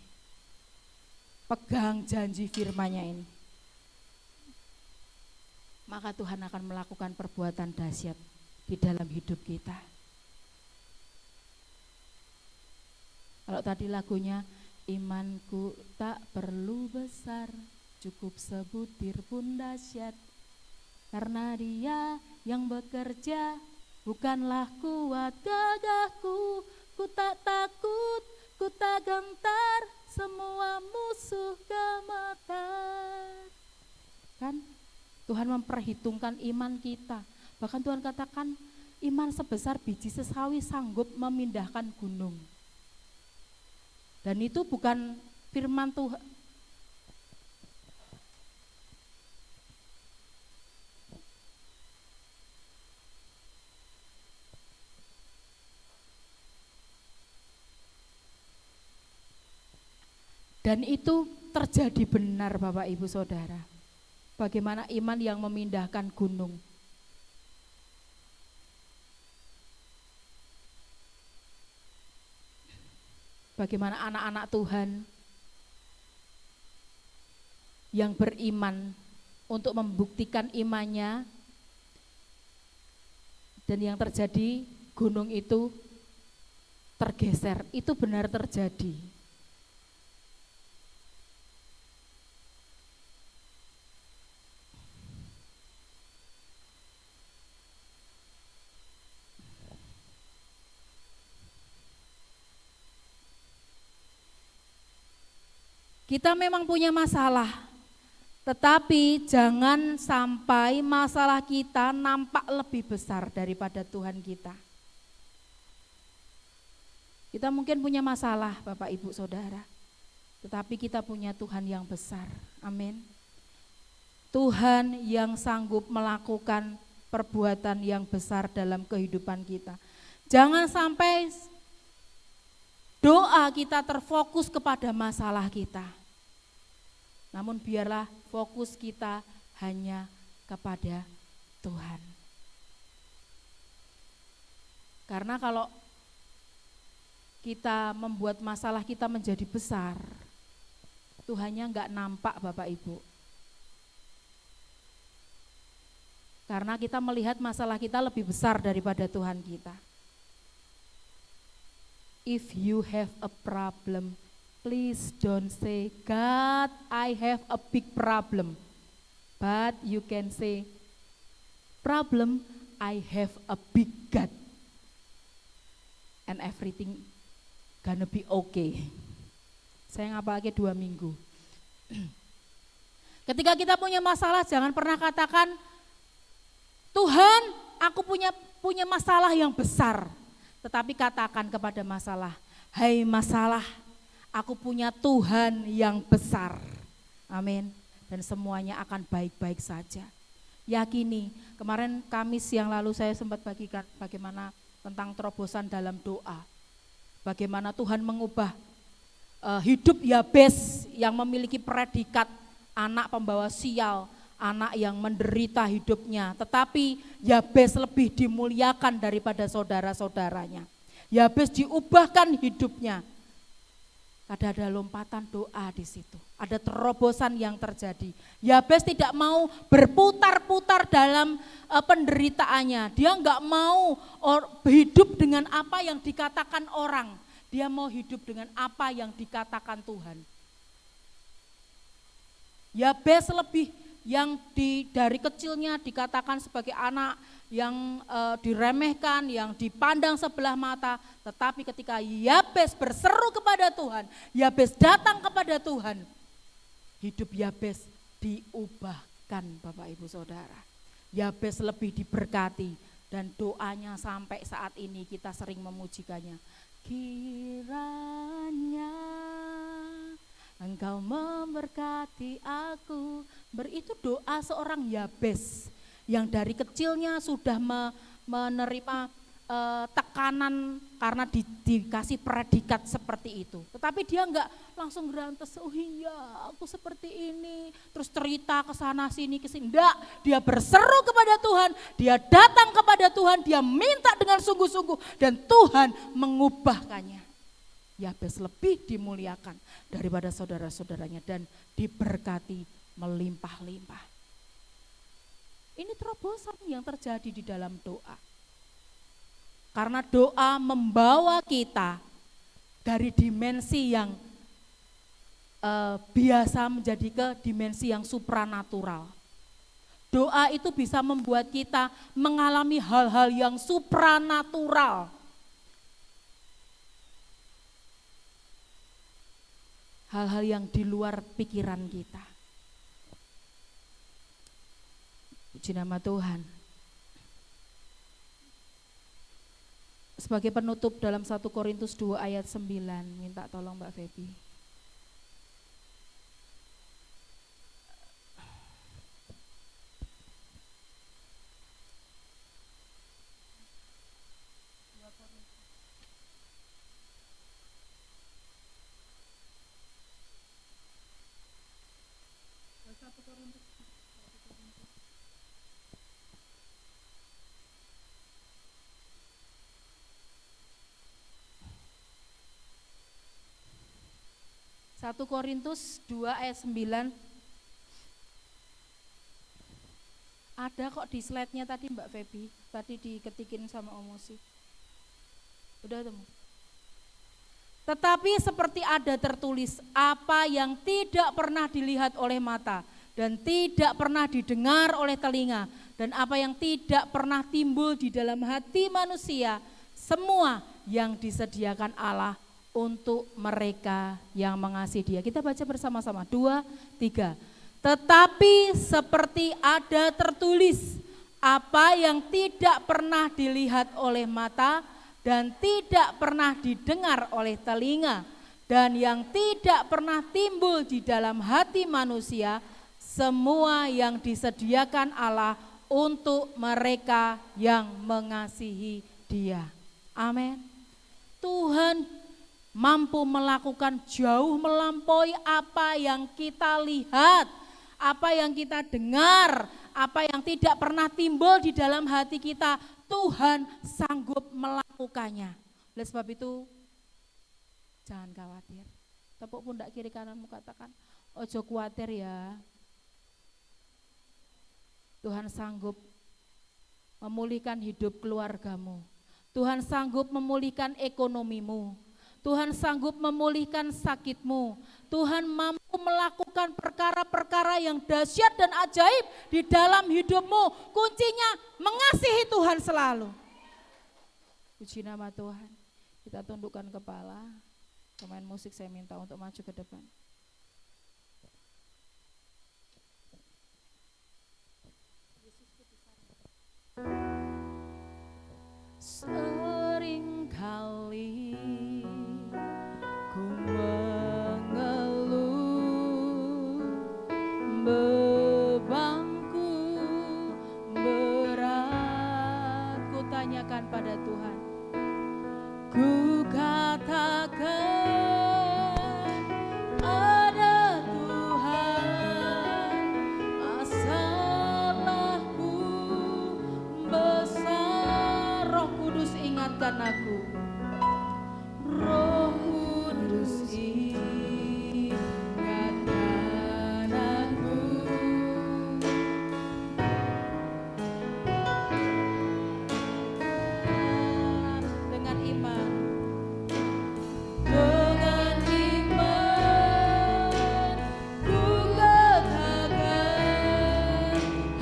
Pegang janji firman-Nya ini. Maka Tuhan akan melakukan perbuatan dahsyat di dalam hidup kita. Kalau tadi lagunya, imanku tak perlu besar, cukup sebutir pun dahsyat. Karena Dia yang bekerja, bukanlah kuat gagahku. Ku tak takut, ku tak gentar, semua musuh gemetar. Kan? Tuhan memperhitungkan iman kita. Bahkan Tuhan katakan iman sebesar biji sesawi sanggup memindahkan gunung. Dan itu bukan firman Tuhan. Dan itu terjadi benar Bapak Ibu Saudara. Bagaimana iman yang memindahkan gunung. Bagaimana anak-anak Tuhan yang beriman untuk membuktikan imannya, dan yang terjadi gunung itu tergeser, itu benar terjadi. Kita memang punya masalah, tetapi jangan sampai masalah kita nampak lebih besar daripada Tuhan kita. Kita mungkin punya masalah Bapak Ibu Saudara, tetapi kita punya Tuhan yang besar. Amin. Tuhan yang sanggup melakukan perbuatan yang besar dalam kehidupan kita. Jangan sampai doa kita terfokus kepada masalah kita. Namun biarlah fokus kita hanya kepada Tuhan. Karena kalau kita membuat masalah kita menjadi besar, Tuhannya enggak nampak Bapak Ibu. Karena kita melihat masalah kita lebih besar daripada Tuhan kita. If you have a problem, please don't say, God, I have a big problem. But you can say, problem, I have a big God. And everything gonna be okay. Saya ngapalke 2 minggu. Ketika kita punya masalah, jangan pernah katakan, Tuhan, aku punya masalah yang besar. Tetapi katakan kepada masalah, hai masalah, aku punya Tuhan yang besar. Amin. Dan semuanya akan baik-baik saja. Yakini, kemarin Kamis yang lalu saya sempat bagikan bagaimana tentang terobosan dalam doa. Bagaimana Tuhan mengubah hidup Yabes yang memiliki predikat anak pembawa sial, anak yang menderita hidupnya. Tetapi Yabes lebih dimuliakan daripada saudara-saudaranya. Yabes diubahkan hidupnya. Ada lompatan doa di situ. Ada terobosan yang terjadi. Yabes tidak mau berputar-putar dalam penderitaannya. Dia enggak mau hidup dengan apa yang dikatakan orang. Dia mau hidup dengan apa yang dikatakan Tuhan. Yabes lebih yang dari kecilnya dikatakan sebagai anak yang diremehkan, yang dipandang sebelah mata, tetapi ketika Yabes berseru kepada Tuhan, Yabes datang kepada Tuhan, hidup Yabes diubahkan Bapak Ibu Saudara. Yabes lebih diberkati dan doanya sampai saat ini kita sering memujikannya. Kiranya Engkau memberkati aku. Itu doa seorang Yabes yang dari kecilnya sudah menerima tekanan karena dikasih predikat seperti itu. Tetapi dia enggak langsung gerantes, oh iya aku seperti ini, terus cerita ke sana sini ke sini. Enggak, dia berseru kepada Tuhan, dia datang kepada Tuhan, dia minta dengan sungguh-sungguh dan Tuhan mengubahkannya. Yabes lebih dimuliakan daripada saudara-saudaranya dan diberkati melimpah-limpah. Ini terobosan yang terjadi di dalam doa. Karena doa membawa kita dari dimensi yang biasa menjadi ke dimensi yang supranatural. Doa itu bisa membuat kita mengalami hal-hal yang supranatural. Hal-hal yang di luar pikiran kita. Puji nama Tuhan. Sebagai penutup dalam 1 Korintus 2 ayat 9, minta tolong Mbak Feby. 1 Korintus 2 ayat 9. Ada kok di slide-nya tadi Mbak Feby, tadi diketikin sama Om Musi. Udah temu. Tetapi seperti ada tertulis, apa yang tidak pernah dilihat oleh mata dan tidak pernah didengar oleh telinga dan apa yang tidak pernah timbul di dalam hati manusia, semua yang disediakan Allah untuk mereka yang mengasihi Dia. Kita baca bersama-sama, 2, 3. Tetapi seperti ada tertulis, apa yang tidak pernah dilihat oleh mata dan tidak pernah didengar oleh telinga dan yang tidak pernah timbul di dalam hati manusia, semua yang disediakan Allah untuk mereka yang mengasihi Dia. Amin. Tuhan mampu melakukan jauh melampaui apa yang kita lihat, apa yang kita dengar, apa yang tidak pernah timbul di dalam hati kita. Tuhan sanggup melakukannya. Oleh sebab itu, jangan khawatir. Tepuk pundak kiri kananmu, katakan, ojo khawatir ya. Tuhan sanggup memulihkan hidup keluargamu. Tuhan sanggup memulihkan ekonomimu. Tuhan sanggup memulihkan sakitmu. Tuhan mampu melakukan perkara-perkara yang dahsyat dan ajaib di dalam hidupmu. Kuncinya mengasihi Tuhan selalu. Puji nama Tuhan. Kita tundukkan kepala. Pemain musik saya minta untuk maju ke depan. Seringkali ku mengeluh, bebanku berat, ku tanyakan pada Tuhan, ku katakan ada Tuhan, masalahku besar. Roh Kudus ingatkan aku, Roh Kudus ingatkan aku. Dengan iman, dengan iman ku katakan,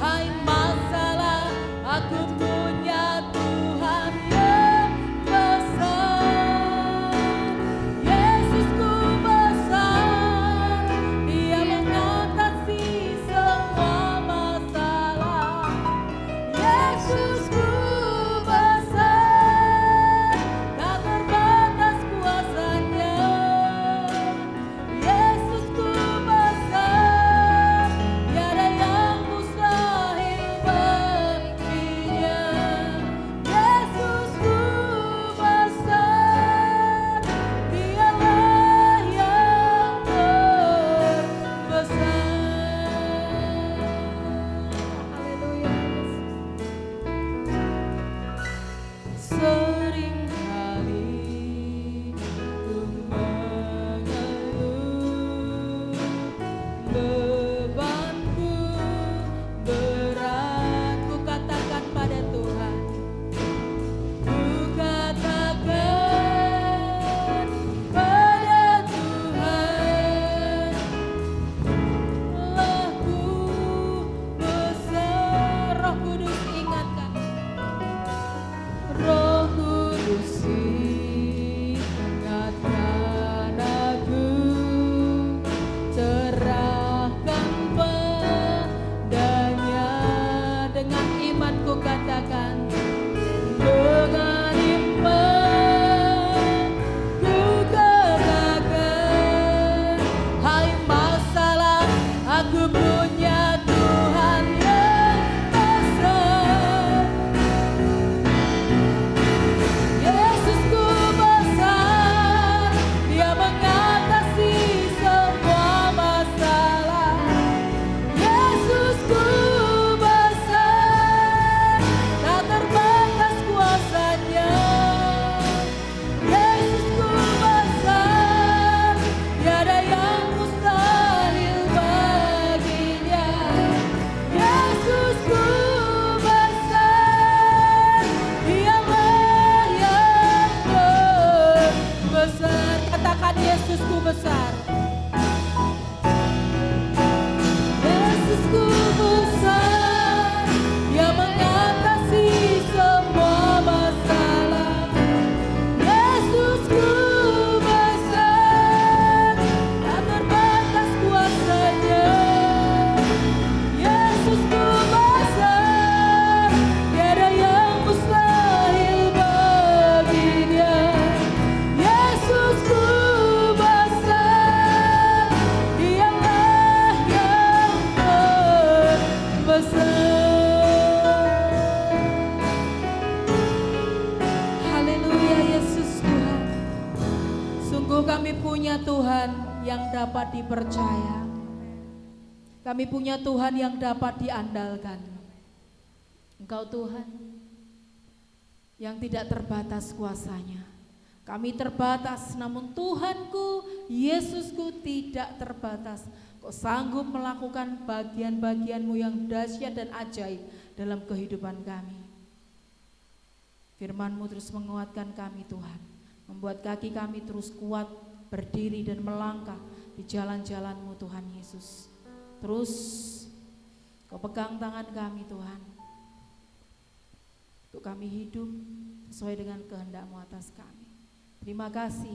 hai masalah, aku punya Tuhan yang besar. Sungguh kami punya Tuhan yang dapat dipercaya. Kami punya Tuhan yang dapat diandalkan. Engkau Tuhan yang tidak terbatas kuasanya. Kami terbatas, namun Tuhanku, Yesusku tidak terbatas. Kau sanggup melakukan bagian-bagian-Mu yang dahsyat dan ajaib dalam kehidupan kami. Firman-Mu terus menguatkan kami Tuhan, membuat kaki kami terus kuat berdiri dan melangkah di jalan-jalan-Mu Tuhan Yesus. Terus Kau pegang tangan kami Tuhan, untuk kami hidup sesuai dengan kehendak-Mu atas kami. Terima kasih,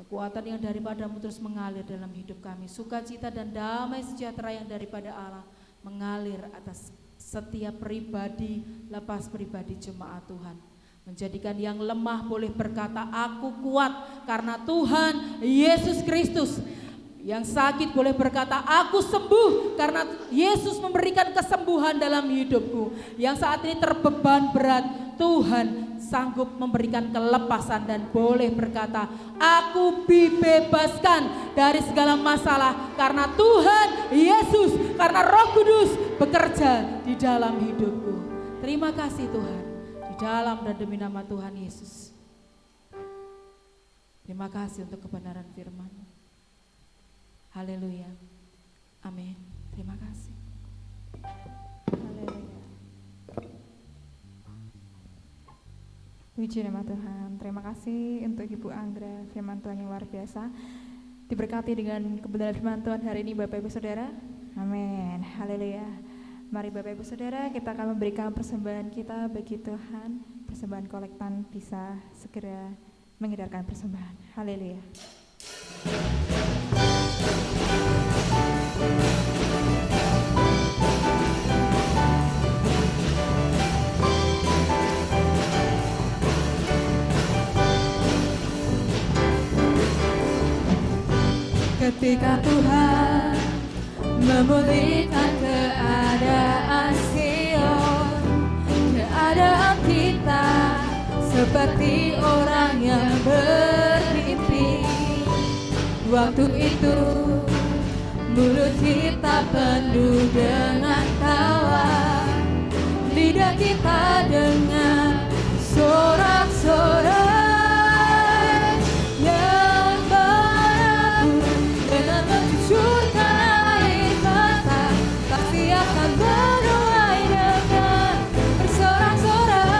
kekuatan yang daripada-Mu terus mengalir dalam hidup kami. Sukacita dan damai sejahtera yang daripada Allah mengalir atas setiap pribadi, lepas pribadi jemaat Tuhan. Menjadikan yang lemah boleh berkata, aku kuat karena Tuhan Yesus Kristus. Yang sakit boleh berkata, aku sembuh karena Yesus memberikan kesembuhan dalam hidupku. Yang saat ini terbeban berat, Tuhan sanggup memberikan kelepasan dan boleh berkata, aku dibebaskan dari segala masalah karena Tuhan Yesus, karena Roh Kudus bekerja di dalam hidupku. Terima kasih Tuhan, di dalam dan demi nama Tuhan Yesus. Terima kasih untuk kebenaran firman. Haleluya. Amin. Terima kasih. Haleluya. Puji nama Tuhan. Terima kasih untuk Ibu Anggra, firman Tuhan yang luar biasa. Diberkati dengan kebenaran firman Tuhan hari ini Bapak Ibu Saudara. Amin. Haleluya. Mari Bapak Ibu Saudara, kita akan memberikan persembahan kita bagi Tuhan. Persembahan kolektan bisa segera mengedarkan persembahan. Haleluya. Ketika Tuhan memulihkan keadaan Sion, keadaan kita seperti orang yang bermimpi. Waktu itu mulut kita penuh dengan tawa, lidah kita dengan sorak-sorai yang berakhir dengan mencucurkan air mata, pasti akan menuai dengan bersorak-sorai.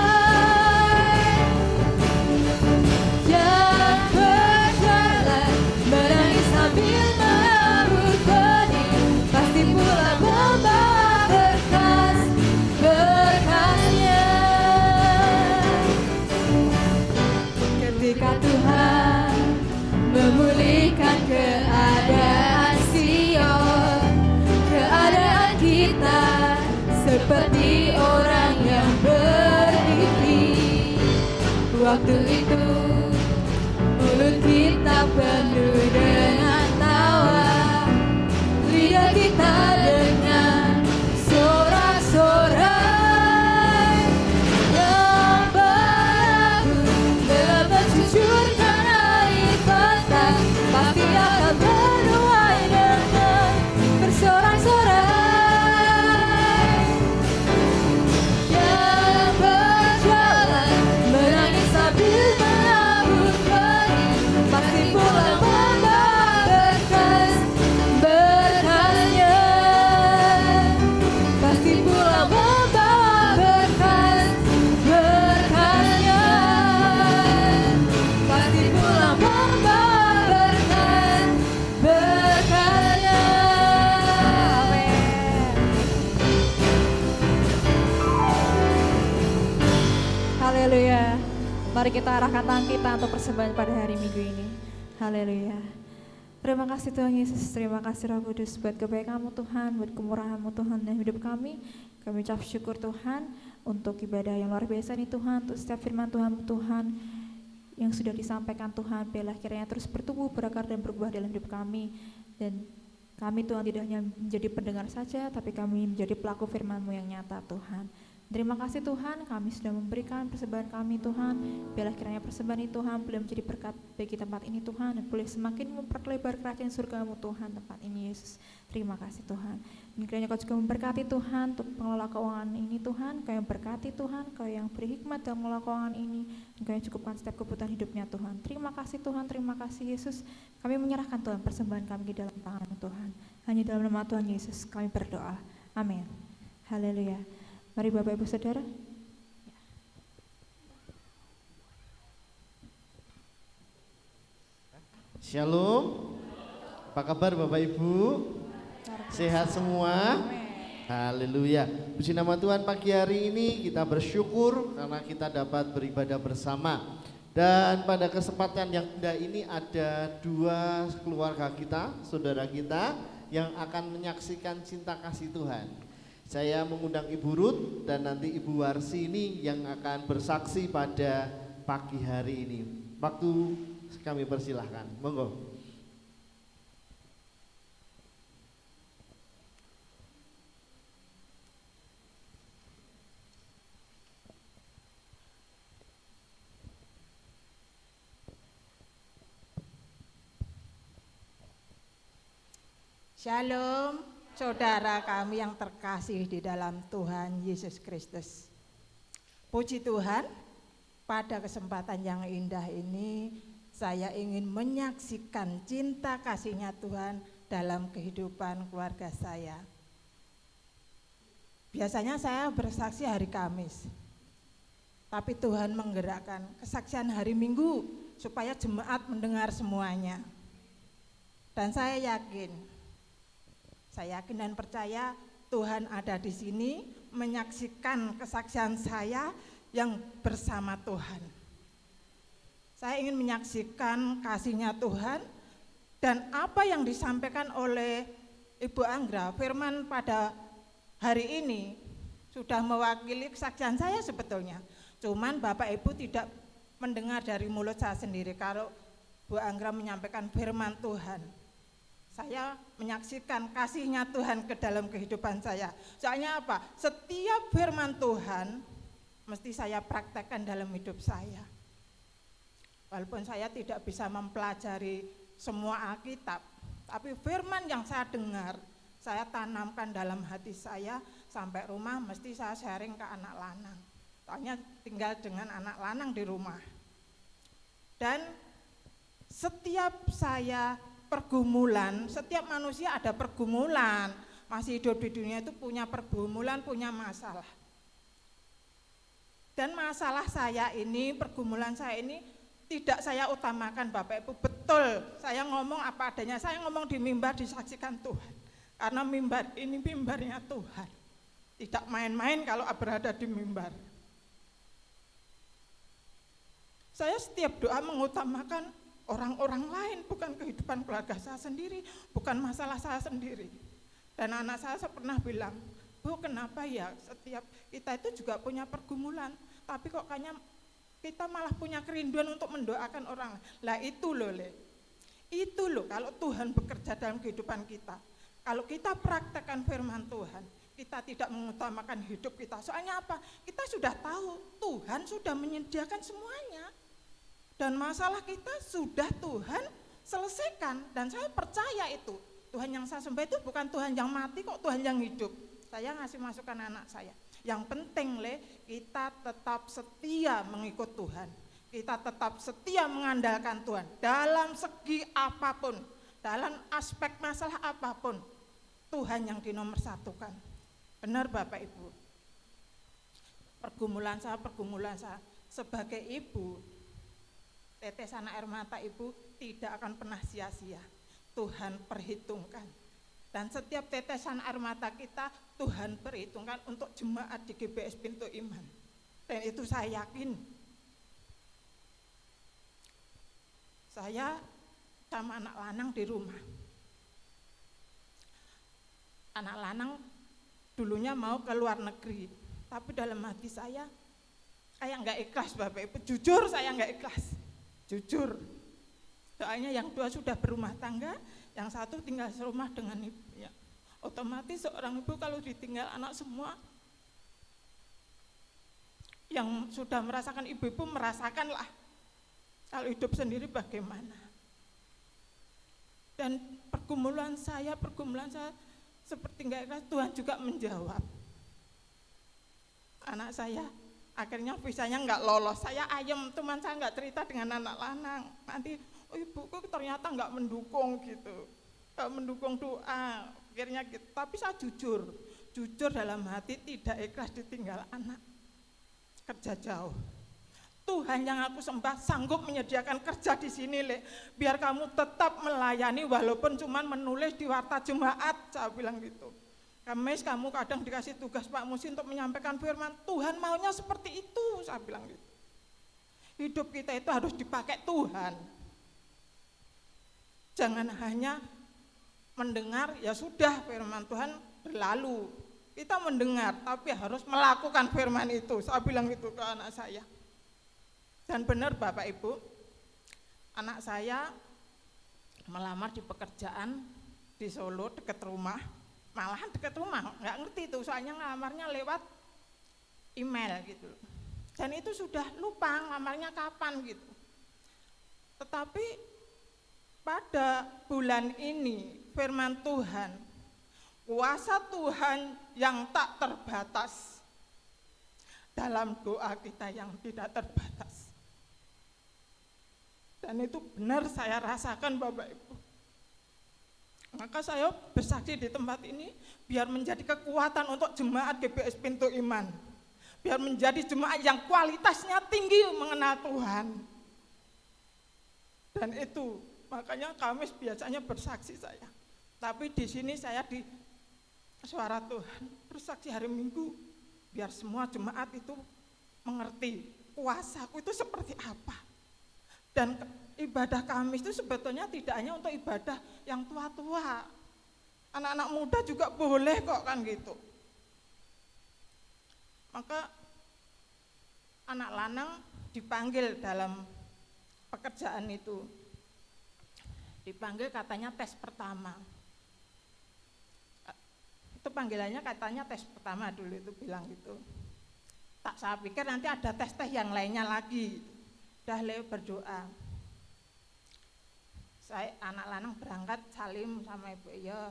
Yang berjalan menangis sambil merabut benih, pasti pula membawa berkas-berkasnya. Ketika Tuhan memulihkan keadaan Sion, keadaan kita seperti orang yang bermimpi. Waktu itu mulut kita penuh dengan tawa, lidah kita dengan sorak-sorai yang berakhir dengan mencucurkan air mata, pasti akan menuai dengan bersorak-sorai. Yang berjalan menangis sambil merabut benih, pasti pula membawa berkas-berkasnya. Pasti pula membawa berkas-berkasnya. Pasti pula membawa berkas-berkasnya. Amin. Haleluya. Mari kita arahkan tangan kita untuk persembahan pada hari Minggu ini. Haleluya. Terima kasih Tuhan Yesus, terima kasih Roh Kudus buat kebaikan-Mu Tuhan, buat kemurahan-Mu Tuhan dalam hidup kami. Kami ucap syukur Tuhan untuk ibadah yang luar biasa ini Tuhan, untuk setiap firman Tuhan yang sudah disampaikan Tuhan, biarlah kiranya terus bertumbuh, berakar dan berbuah dalam hidup kami. Dan kami Tuhan tidak hanya menjadi pendengar saja, tapi kami menjadi pelaku firman-Mu yang nyata Tuhan. Terima kasih Tuhan, kami sudah memberikan persembahan kami Tuhan. Biarlah kiranya persembahan ini Tuhan boleh menjadi berkat bagi tempat ini Tuhan, dan boleh semakin memperlebar kerajaan surga-Mu Tuhan tempat ini Yesus. Terima kasih Tuhan. Dan kiranya Kau juga memberkati Tuhan untuk pengelola keuangan ini Tuhan. Kau yang berkati Tuhan, Kau yang beri hikmat dalam mengelola keuangan ini, dan Kau yang cukupkan setiap kebutuhan hidupnya Tuhan. Terima kasih Tuhan, terima kasih Yesus. Kami menyerahkan Tuhan persembahan kami di dalam tangan Tuhan. Hanya dalam nama Tuhan Yesus kami berdoa. Amin. Haleluya. Mari Bapak Ibu Saudara. Shalom. Apa kabar Bapak Ibu? Sehat semua? Haleluya. Puji nama Tuhan, pagi hari ini kita bersyukur karena kita dapat beribadah bersama. Dan pada kesempatan yang indah ini ada dua keluarga kita, saudara kita yang akan menyaksikan cinta kasih Tuhan. Saya mengundang Ibu Ruth dan nanti Ibu Warsi ini yang akan bersaksi pada pagi hari ini. Waktu kami persilahkan, monggo. Shalom, saudara kami yang terkasih di dalam Tuhan Yesus Kristus. Puji Tuhan, pada kesempatan yang indah ini saya ingin menyaksikan cinta kasih-Nya Tuhan dalam kehidupan keluarga saya. Biasanya saya bersaksi hari Kamis, tapi Tuhan menggerakkan kesaksian hari Minggu supaya jemaat mendengar semuanya. Dan saya yakin dan percaya Tuhan ada di sini menyaksikan kesaksian saya yang bersama Tuhan. Saya ingin menyaksikan kasih-Nya Tuhan dan apa yang disampaikan oleh Ibu Anggra firman pada hari ini sudah mewakili kesaksian saya sebetulnya. Cuman Bapak Ibu tidak mendengar dari mulut saya sendiri kalau Bu Anggra menyampaikan firman Tuhan. Saya menyaksikan kasih-Nya Tuhan ke dalam kehidupan saya. Soalnya apa? Setiap firman Tuhan mesti saya praktekkan dalam hidup saya. Walaupun saya tidak bisa mempelajari semua Alkitab, tapi firman yang saya dengar, saya tanamkan dalam hati saya, sampai rumah mesti saya sharing ke anak lanang. Soalnya tinggal dengan anak lanang di rumah. Dan setiap saya pergumulan, setiap manusia ada pergumulan, masih hidup di dunia itu punya pergumulan, punya masalah. Dan masalah saya ini, pergumulan saya ini tidak saya utamakan Bapak Ibu, betul saya ngomong apa adanya, saya ngomong di mimbar disaksikan Tuhan. Karena mimbar ini mimbarnya Tuhan, tidak main-main kalau berada di mimbar. Saya setiap doa mengutamakan orang-orang lain, bukan kehidupan keluarga saya sendiri, bukan masalah saya sendiri. Dan anak saya pernah bilang, Bu, kenapa ya setiap kita itu juga punya pergumulan, tapi kok kayaknya kita malah punya kerinduan untuk mendoakan orang. Lah itu loh, itu loh kalau Tuhan bekerja dalam kehidupan kita. Kalau kita praktekkan firman Tuhan, kita tidak mengutamakan hidup kita. Soalnya apa? Kita sudah tahu Tuhan sudah menyediakan semuanya. Dan masalah kita sudah Tuhan selesaikan, dan saya percaya itu. Tuhan yang saya sembah itu bukan Tuhan yang mati kok, Tuhan yang hidup. Saya ngasih masukan anak saya. Yang penting kita tetap setia mengikut Tuhan. Kita tetap setia mengandalkan Tuhan dalam segi apapun, dalam aspek masalah apapun. Tuhan yang dinomorsatukan. Benar Bapak Ibu. Pergumulan saya sebagai ibu, tetesan air mata ibu tidak akan pernah sia-sia. Tuhan perhitungkan. Dan setiap tetesan air mata kita Tuhan perhitungkan untuk jemaat di GBS Pintu Iman. Dan itu saya yakin. Saya sama anak lanang di rumah. Anak lanang dulunya mau ke luar negeri, tapi dalam hati saya enggak ikhlas Bapak Ibu. Jujur saya enggak ikhlas. Jujur, soalnya yang dua sudah berumah tangga, yang satu tinggal serumah dengan ibunya. Otomatis seorang ibu kalau ditinggal anak semua, yang sudah merasakan, ibu-ibu merasakanlah kalau hidup sendiri bagaimana. Dan pergumulan saya seperti nggak ikhlas, Tuhan juga menjawab. Anak saya akhirnya visanya nggak lolos, saya ayem, teman saya nggak cerita dengan anak lanang. Nanti, oh ibuku ternyata nggak mendukung gitu, nggak mendukung doa, akhirnya gitu. Tapi saya jujur dalam hati, tidak ikhlas ditinggal anak kerja jauh. Tuhan yang aku sembah sanggup menyediakan kerja di sini, Le. Biar kamu tetap melayani walaupun cuman menulis di warta jemaat, saya bilang gitu. Kamis kamu kadang dikasih tugas Pak Musi untuk menyampaikan firman, Tuhan maunya seperti itu, saya bilang gitu. Hidup kita itu harus dipakai Tuhan. Jangan hanya mendengar, ya sudah firman Tuhan berlalu. Kita mendengar, tapi harus melakukan firman itu, saya bilang gitu ke anak saya. Dan benar Bapak Ibu, anak saya melamar di pekerjaan di Solo dekat rumah, malahan dekat rumah, nggak ngerti itu, soalnya ngelamarnya lewat email gitu. Dan itu sudah lupa ngelamarnya kapan gitu. Tetapi pada bulan ini firman Tuhan, kuasa Tuhan yang tak terbatas dalam doa kita yang tidak terbatas. Dan itu benar saya rasakan Bapak Ibu. Maka saya bersaksi di tempat ini biar menjadi kekuatan untuk jemaat GBS Pintu Iman. Biar menjadi jemaat yang kualitasnya tinggi mengenal Tuhan. Dan itu makanya Kamis biasanya bersaksi saya. Tapi di sini saya di suara Tuhan bersaksi hari Minggu biar semua jemaat itu mengerti kuasaku itu seperti apa. Dan ibadah Kamis itu sebetulnya tidak hanya untuk ibadah yang tua-tua, anak-anak muda juga boleh kok kan gitu. Maka anak lanang dipanggil dalam pekerjaan itu, dipanggil katanya tes pertama. Itu panggilannya katanya tes pertama dulu, itu bilang gitu. Tak saya pikir nanti ada tes-tes yang lainnya lagi. Dah lewat berdoa. Saya anak lanang berangkat salim sama ibu, ya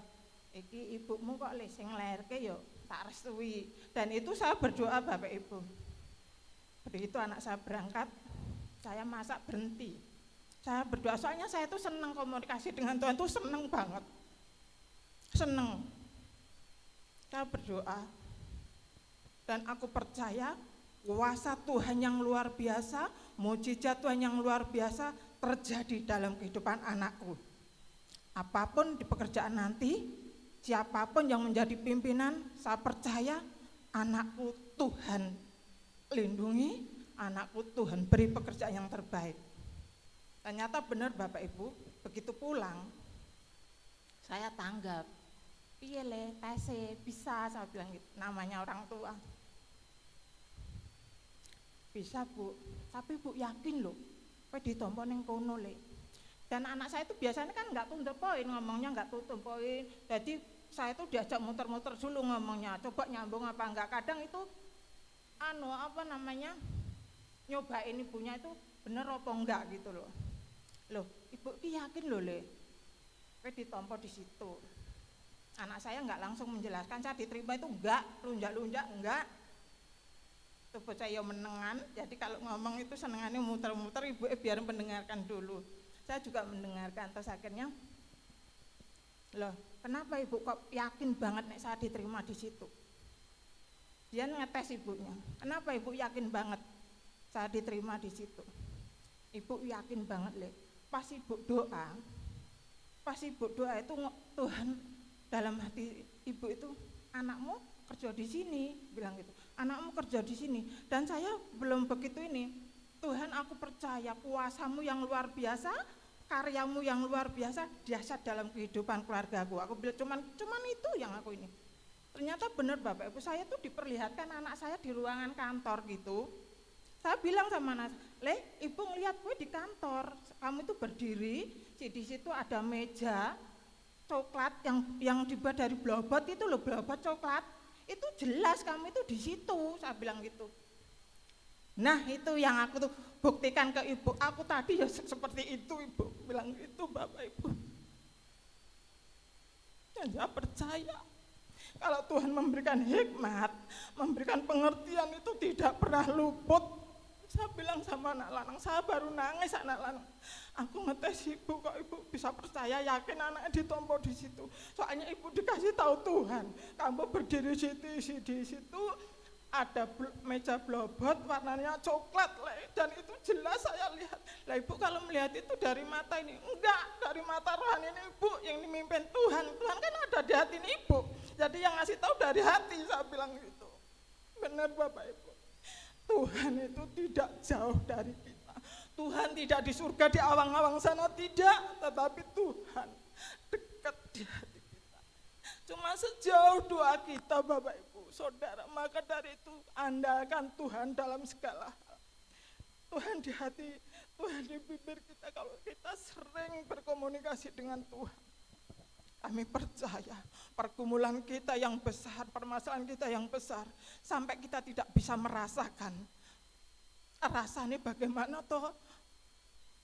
iki ibumu kok sing nglairke ya tak restui. Dan itu saya berdoa Bapak Ibu. Begitu anak saya berangkat, saya masak berhenti. Saya berdoa, soalnya saya tuh senang komunikasi dengan Tuhan, tuh senang banget. Senang. Saya berdoa. Dan aku percaya kuasa Tuhan yang luar biasa, mujizat Tuhan yang luar biasa terjadi dalam kehidupan anakku. Apapun di pekerjaan nanti, siapapun yang menjadi pimpinan, saya percaya anakku Tuhan lindungi, anakku Tuhan beri pekerjaan yang terbaik. Ternyata benar Bapak Ibu, begitu pulang, saya tanggap. Piye le, tese, bisa, saya bilang gitu, namanya orang tua. Bisa Bu, tapi Bu yakin loh, kowe ditampa ning kono le. Dan anak saya itu biasanya kan nggak to the point, ngomongnya nggak to the point. Jadi saya itu diajak muter-muter dulu ngomongnya, coba nyambung apa enggak. Kadang itu nyobain ibunya itu bener apa enggak gitu loh. Loh, ibu yakin loh le, kowe ditampa di situ. Anak saya nggak langsung menjelaskan, saya diterima itu enggak, lunjak-lunjak enggak. Itu bocah ya menengan, jadi kalau ngomong itu senengannya muter-muter, ibu biar mendengarkan dulu. Saya juga mendengarkan, terus akhirnya, loh kenapa ibu kok yakin banget nek saya diterima di situ? Dia ngetes ibunya, kenapa ibu yakin banget saya diterima di situ? Ibu yakin banget le, pas ibu doa itu Tuhan dalam hati ibu itu, anakmu kerja di sini, bilang gitu. Anakmu kerja di sini, dan saya belum begitu ini. Tuhan, aku percaya kuasamu yang luar biasa, karyamu yang luar biasa dahsyat dalam kehidupan keluargaku. Aku bilang cuman itu yang aku ini. Ternyata benar Bapak Ibu, saya tuh diperlihatkan anak saya di ruangan kantor gitu. Saya bilang sama anak, le, ibu ngeliat gue di kantor, kamu itu berdiri, di situ ada meja coklat yang dibuat dari blobot itu loh, blobot coklat. Itu jelas kamu itu di situ, saya bilang gitu. Nah itu yang aku tuh buktikan ke ibu. Aku tadi ya seperti itu, ibu bilang gitu Bapak Ibu. Dan saya percaya kalau Tuhan memberikan hikmat, memberikan pengertian itu tidak pernah luput. Saya bilang sama anak lanang, saya baru nangis anak lanang. Aku ngetes ibu, kok ibu bisa percaya, yakin anaknya ditompo di situ. Soalnya ibu dikasih tahu Tuhan, kamu berdiri di situ ada meja blobot warnanya coklat, dan itu jelas saya lihat. Lah ibu kalau melihat itu dari mata ini, enggak, dari mata rohani ini ibu yang memimpin Tuhan. Tuhan kan ada di hati ini ibu. Jadi yang ngasih tahu dari hati, saya bilang gitu. Benar Bapak Ibu. Tuhan itu tidak jauh dari kita. Tuhan tidak di surga di awang-awang sana, tidak, tetapi Tuhan dekat di hati kita. Cuma sejauh doa kita Bapak Ibu, Saudara, maka dari itu andalkan Tuhan dalam segala hal. Tuhan di hati, Tuhan di bibir kita kalau kita sering berkomunikasi dengan Tuhan. Kami percaya pergumulan kita yang besar, permasalahan kita yang besar, sampai kita tidak bisa merasakan rasanya bagaimana toh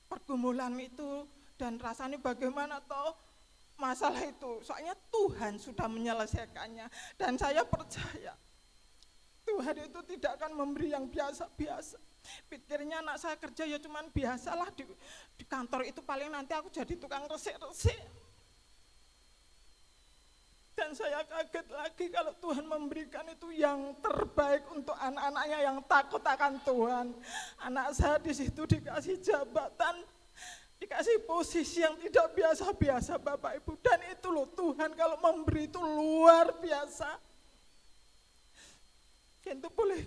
pergumulan itu, dan rasanya bagaimana toh masalah itu. Soalnya Tuhan sudah menyelesaikannya, dan saya percaya Tuhan itu tidak akan memberi yang biasa-biasa. Pikirnya anak saya kerja ya cuman biasalah di kantor itu, paling nanti aku jadi tukang resik-resik. Dan saya kaget lagi kalau Tuhan memberikan itu yang terbaik untuk anak-anaknya yang takut akan Tuhan. Anak saya di situ dikasih jabatan, dikasih posisi yang tidak biasa-biasa Bapak Ibu. Dan itu loh, Tuhan kalau memberi itu luar biasa. Dan itu boleh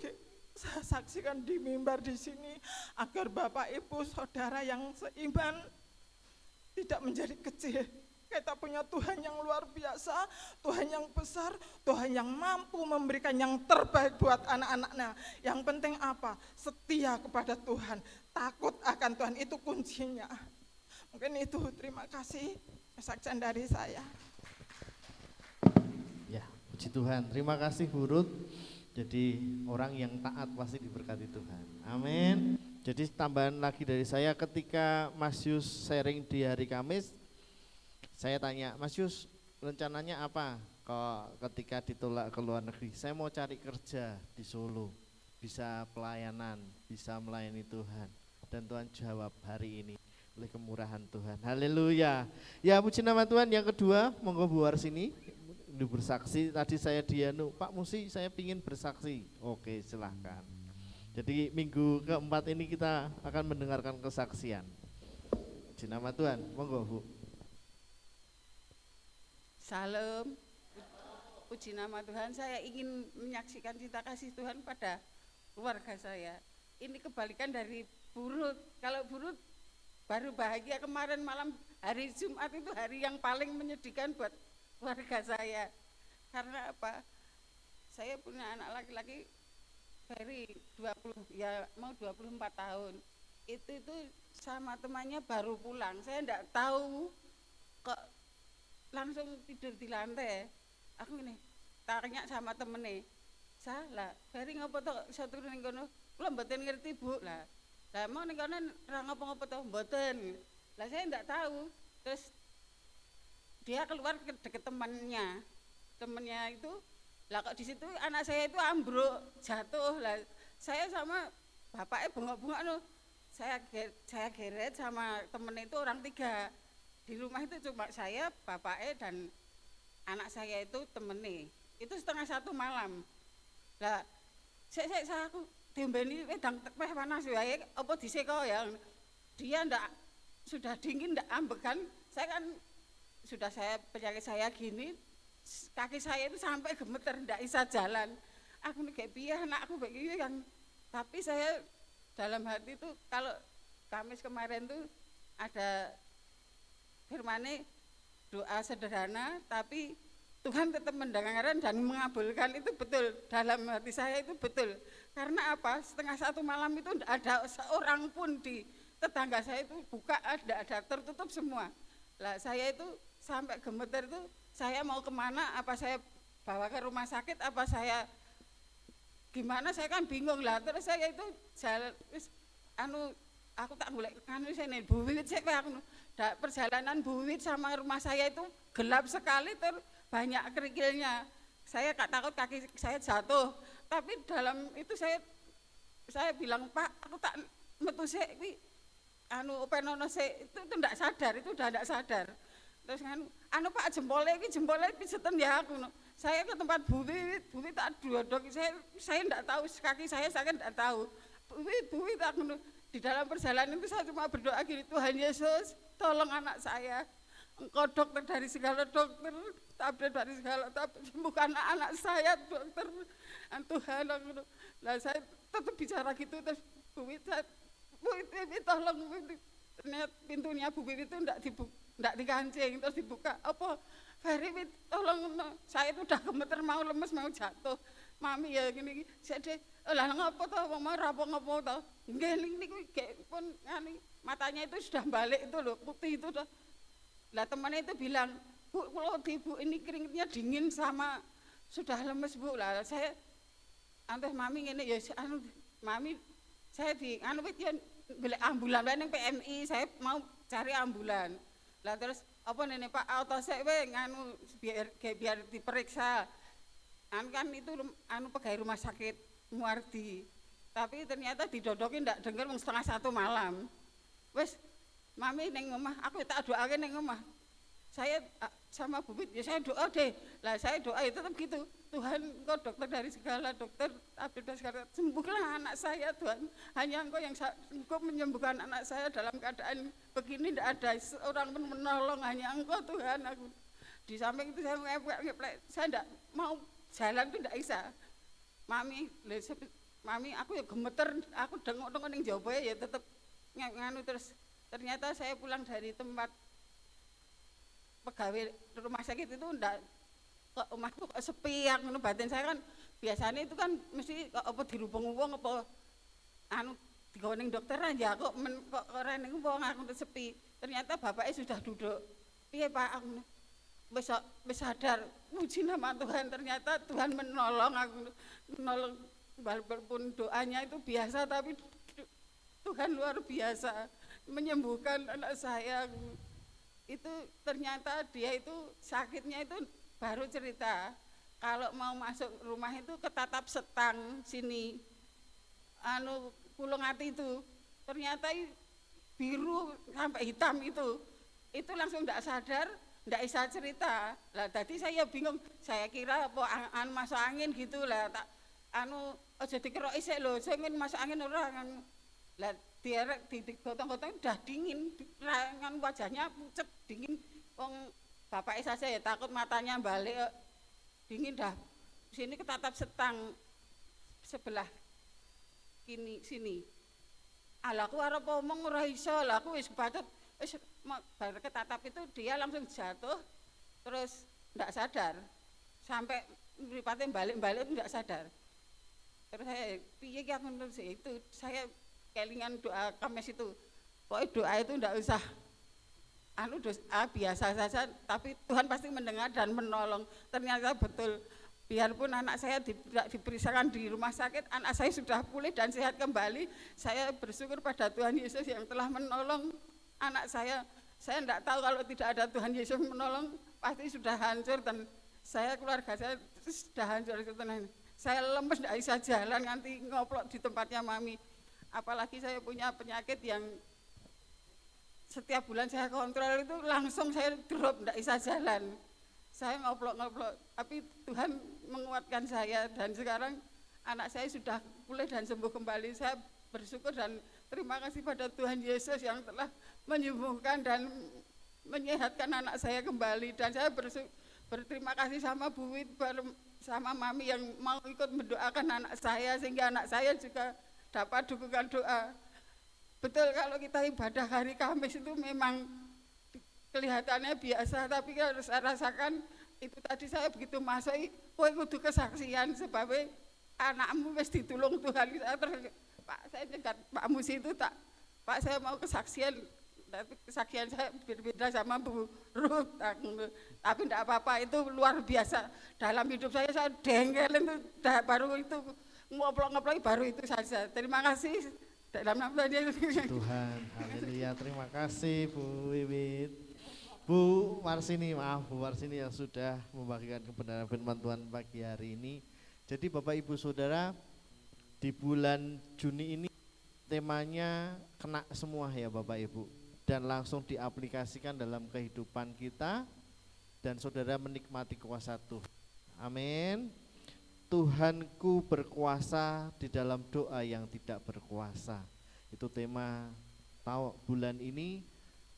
saya saksikan di mimbar di sini, agar Bapak Ibu Saudara yang seiman tidak menjadi kecil. Kita punya Tuhan yang luar biasa, Tuhan yang besar, Tuhan yang mampu memberikan yang terbaik buat anak-anaknya. Yang penting apa? Setia kepada Tuhan, takut akan Tuhan, itu kuncinya. Mungkin itu, terima kasih kesaksian dari saya. Ya, puji Tuhan. Terima kasih Bu Ruth. Jadi orang yang taat pasti diberkati Tuhan. Amin. Jadi tambahan lagi dari saya, ketika Mas Yus sharing di hari Kamis, saya tanya, Mas Yus rencananya apa kok ketika ditolak ke luar negeri? Saya mau cari kerja di Solo, bisa pelayanan, bisa melayani Tuhan. Dan Tuhan jawab hari ini oleh kemurahan Tuhan. Haleluya. Ya, puji nama Tuhan. Yang kedua, monggo Bu Warsini bersaksi. Tadi saya Dianu, Pak Musi saya pingin bersaksi. Oke, silahkan. Jadi minggu keempat ini kita akan mendengarkan kesaksian. Puji nama Tuhan, monggo Bu. Salam, puji nama Tuhan. Saya ingin menyaksikan cinta kasih Tuhan pada keluarga saya. Ini kebalikan dari Bu Ruth. Kalau Bu Ruth baru bahagia, kemarin malam hari Jumat itu hari yang paling menyedihkan buat keluarga saya. Karena apa? Saya punya anak laki-laki dari 24 tahun. Itu sama temannya baru pulang. Saya enggak tahu kok langsung tidur di lantai. Aku ini tanya sama temennya, salah, Ferry ngopo to satu ning kono, kula mboten ngerti Bu. Lah mau ning kono ora ngopo-ngopo to, mboten. Lah saya enggak tahu. Terus dia keluar ke deket temannya itu, lah kok di situ anak saya itu ambruk, jatuh. Lah saya sama bapaknya bengok-bengok no. Saya geret sama temen itu orang 3. Di rumah itu cuma saya, bapaknya dan anak saya itu temennya. Itu 1:30 malam. Lah, saya aku diombeni wedang teh panas wae apa diseko ya. Dia ndak, sudah dingin ndak ambekan. Saya kan sudah penyakit saya gini, kaki saya itu sampai gemeter ndak bisa jalan. Aku nih kayak piye anakku begini yang, tapi saya dalam hati itu kalau Kamis kemarin tuh ada firman-Nya doa sederhana tapi Tuhan tetap mendengarkan dan mengabulkan, itu betul. Dalam hati saya itu betul. Karena apa? 1:30 malam itu tidak ada seorang pun di tetangga saya itu buka, ada tertutup semua. Lah saya itu sampai gemeter itu, saya mau kemana, apa saya bawa ke rumah sakit, apa saya gimana saya kan bingung lah, terus saya itu jalan aku tak golek sini Bu Wiwit sik aku perjalanan Bu Wiwit sama rumah saya itu gelap sekali, terus banyak kerikilnya. Saya takut kaki saya jatuh, tapi dalam itu saya bilang, Pak, aku tak metu sik kuwi openono sik, itu enggak sadar, itu udah enggak sadar. Terus Pak jempolnya pijetan ya aku. Saya ke tempat Bu Wiwit tak dodok, saya enggak tahu kaki saya enggak tahu. Bu Wiwit aku di dalam perjalanan itu saya cuma berdoa gini, Tuhan Yesus, tolong anak saya. Engkau dokter dari segala dokter, tabib dari segala tabib, sembuhkan anak saya, dokter. Tuhan, lah saya tetap bicara gitu, terus Bu Wiwit tolong, ternyata pintunya Bu Wiwit itu enggak dikancing, terus dibuka, apa, Ferry tolong, saya itu udah gemeter, mau lemes, mau jatuh. Mami ya gini, saya lah ngapa toh, mau rapo ngapa toh, ngeling nih, pun matanya itu sudah balik itu loh, putih itu toh. Lah temannya itu bilang, Bu, kalau ibu ini keringetnya dingin sama sudah lemes Bu. Lah saya, antar mami ini ya, mami saya beli ambulan, yang PMI, saya mau cari ambulan. Lah terus apa nenek Pak auto saya biar diperiksa. Kan itu pegawai rumah sakit Muardi, tapi ternyata didodokin ndak dengar 1:30 malam. Wes mami neng omah, aku tak doakan neng omah. Saya sama Bu Wiwit, ya saya doa deh. Lah saya doa itu tetap gitu. Tuhan, Engkau dokter dari segala dokter, tabib dari segala, sembuhkanlah anak saya Tuhan. Hanya Engkau yang Engkau menyembuhkan anak saya dalam keadaan begini, tidak ada seorang pun menolong, hanya Engkau Tuhan. Aku di samping itu saya ngeplek, saya tidak mau jalan itu tidak bisa. Mami, aku ya gemeter, aku dengok-dengok ning jaba ya tetap terus. Ternyata saya pulang dari tempat pegawai rumah sakit itu ndak kok omahku kok sepi, ngono batin saya kan biasanya itu kan mesti apa dirubung wong apa digawe ning dokteran ya kok ora ning wong aku sepi. Ternyata bapaknya sudah duduk. Piye Pak, aku wis sadar, puji nama Tuhan, ternyata Tuhan menolong aku, menolong walaupun doanya itu biasa tapi Tuhan luar biasa menyembuhkan anak saya. Itu ternyata dia itu sakitnya itu baru cerita kalau mau masuk rumah itu ketatap setang sini Kulungati itu ternyata biru sampai hitam itu langsung tidak sadar, tidak bisa cerita. Lah tadi saya bingung, saya kira apa masuk angin gitu lah, tak aja dikeroki sik lho, saya ingin masuk angin orang. Lah dia digotong-gotong udah dingin, kan wajahnya pucet dingin. Wong bapaknya saja ya takut matanya balik, dingin dah. Sini ketatap setang sebelah sini. Alaku arep ngomong ora iso, lah aku wis batut wis bar ketatap itu dia langsung jatuh terus ndak sadar. Sampai mripate balik-balik ndak sadar. Terus saya piye ki aku itu saya kelingan doa Kamis itu. Pokoknya doa itu ndak usah doa biasa saja, tapi Tuhan pasti mendengar dan menolong. Ternyata betul. Biarpun anak saya tidak diperiksakan di rumah sakit, anak saya sudah pulih dan sehat kembali. Saya bersyukur pada Tuhan Yesus yang telah menolong anak saya. Saya tidak tahu kalau tidak ada Tuhan Yesus menolong, pasti sudah hancur dan keluarga saya sudah hancur. Saya lemes, tidak bisa jalan, nanti ngoplok di tempatnya mami. Apalagi saya punya penyakit yang setiap bulan saya kontrol itu langsung saya drop, tidak bisa jalan. Saya ngoplok-ngoplok, tapi Tuhan menguatkan saya dan sekarang anak saya sudah pulih dan sembuh kembali. Saya bersyukur dan terima kasih pada Tuhan Yesus yang telah menyembuhkan dan menyehatkan anak saya kembali. Dan saya berterima kasih sama Bu Wit, sama Mami yang mau ikut mendoakan anak saya sehingga anak saya juga dapat dukungan doa. Betul kalau kita ibadah hari Kamis itu memang kelihatannya biasa, tapi harus rasakan itu tadi saya begitu masuk, kowe kudu kesaksian sebab anakmu wis ditulung Tuhan. Pak saya cegat Pak Musi itu Pak saya mau kesaksian, tapi kesaksian saya berbeda sama Bu Ruth, tapi tidak apa-apa, itu luar biasa dalam hidup saya dengkel itu baru itu ngoplok-ngoplok baru itu saja. Terima kasih. Dalam nama Tuhan. Tuhan, haleluya. Terima kasih Bu Wiwit. Bu Marsini, maaf Bu Marsini yang sudah membagikan kebenaran firman Tuhan pagi hari ini. Jadi Bapak Ibu Saudara, di bulan Juni ini temanya kena semua ya Bapak Ibu, dan langsung diaplikasikan dalam kehidupan kita dan saudara menikmati kuasa Tuhan. Amin. Tuhanku berkuasa di dalam doa yang tidak berkuasa. Itu tema bulan ini.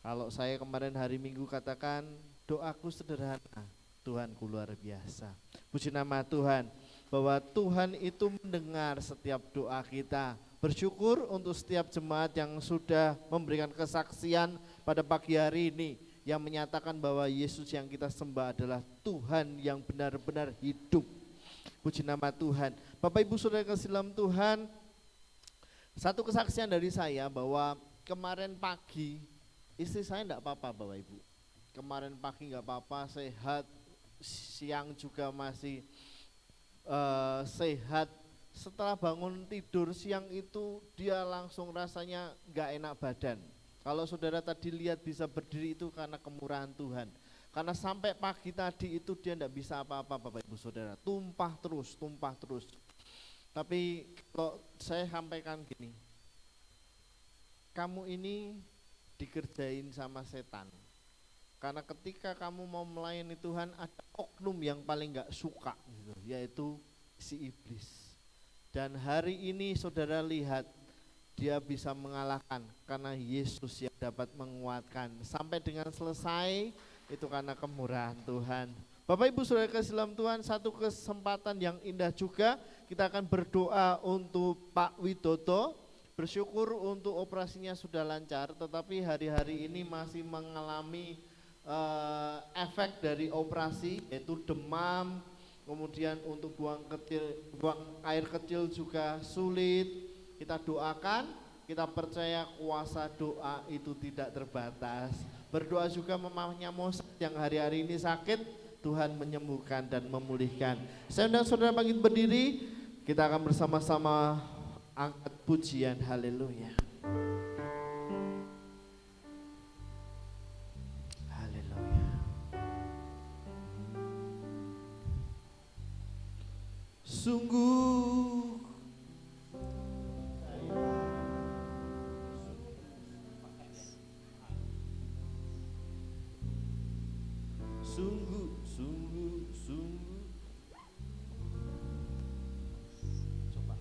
Kalau saya kemarin hari Minggu katakan doaku sederhana, Tuhanku luar biasa. Puji nama Tuhan bahwa Tuhan itu mendengar setiap doa kita. Bersyukur untuk setiap jemaat yang sudah memberikan kesaksian pada pagi hari ini, yang menyatakan bahwa Yesus yang kita sembah adalah Tuhan yang benar-benar hidup. Puji nama Tuhan. Bapak Ibu Saudara kasih dalam Tuhan, satu kesaksian dari saya bahwa kemarin pagi istri saya enggak apa-apa Bapak Ibu. Kemarin pagi enggak apa-apa, sehat, siang juga masih sehat. Setelah bangun tidur siang itu dia langsung rasanya enggak enak badan. Kalau saudara tadi lihat bisa berdiri itu karena kemurahan Tuhan. Karena sampai pagi tadi itu dia enggak bisa apa-apa Bapak Ibu Saudara, tumpah terus. Tapi kalau saya sampaikan gini, kamu ini dikerjain sama setan. Karena ketika kamu mau melayani Tuhan ada oknum yang paling enggak suka gitu, yaitu si iblis. Dan hari ini saudara lihat dia bisa mengalahkan karena Yesus yang dapat menguatkan sampai dengan selesai. Itu karena kemurahan Tuhan. Bapak Ibu Saudara kasih dalam Tuhan, satu kesempatan yang indah juga kita akan berdoa untuk Pak Widodo. Bersyukur untuk operasinya sudah lancar, tetapi hari-hari ini masih mengalami efek dari operasi, yaitu demam, kemudian untuk buang air kecil juga sulit. Kita doakan, kita percaya kuasa doa itu tidak terbatas. Berdoa juga mamahnya Moses yang hari-hari ini sakit, Tuhan menyembuhkan dan memulihkan. Saya undang saudara bangkit berdiri, kita akan bersama-sama angkat pujian haleluya. Haleluya. Sungguh coba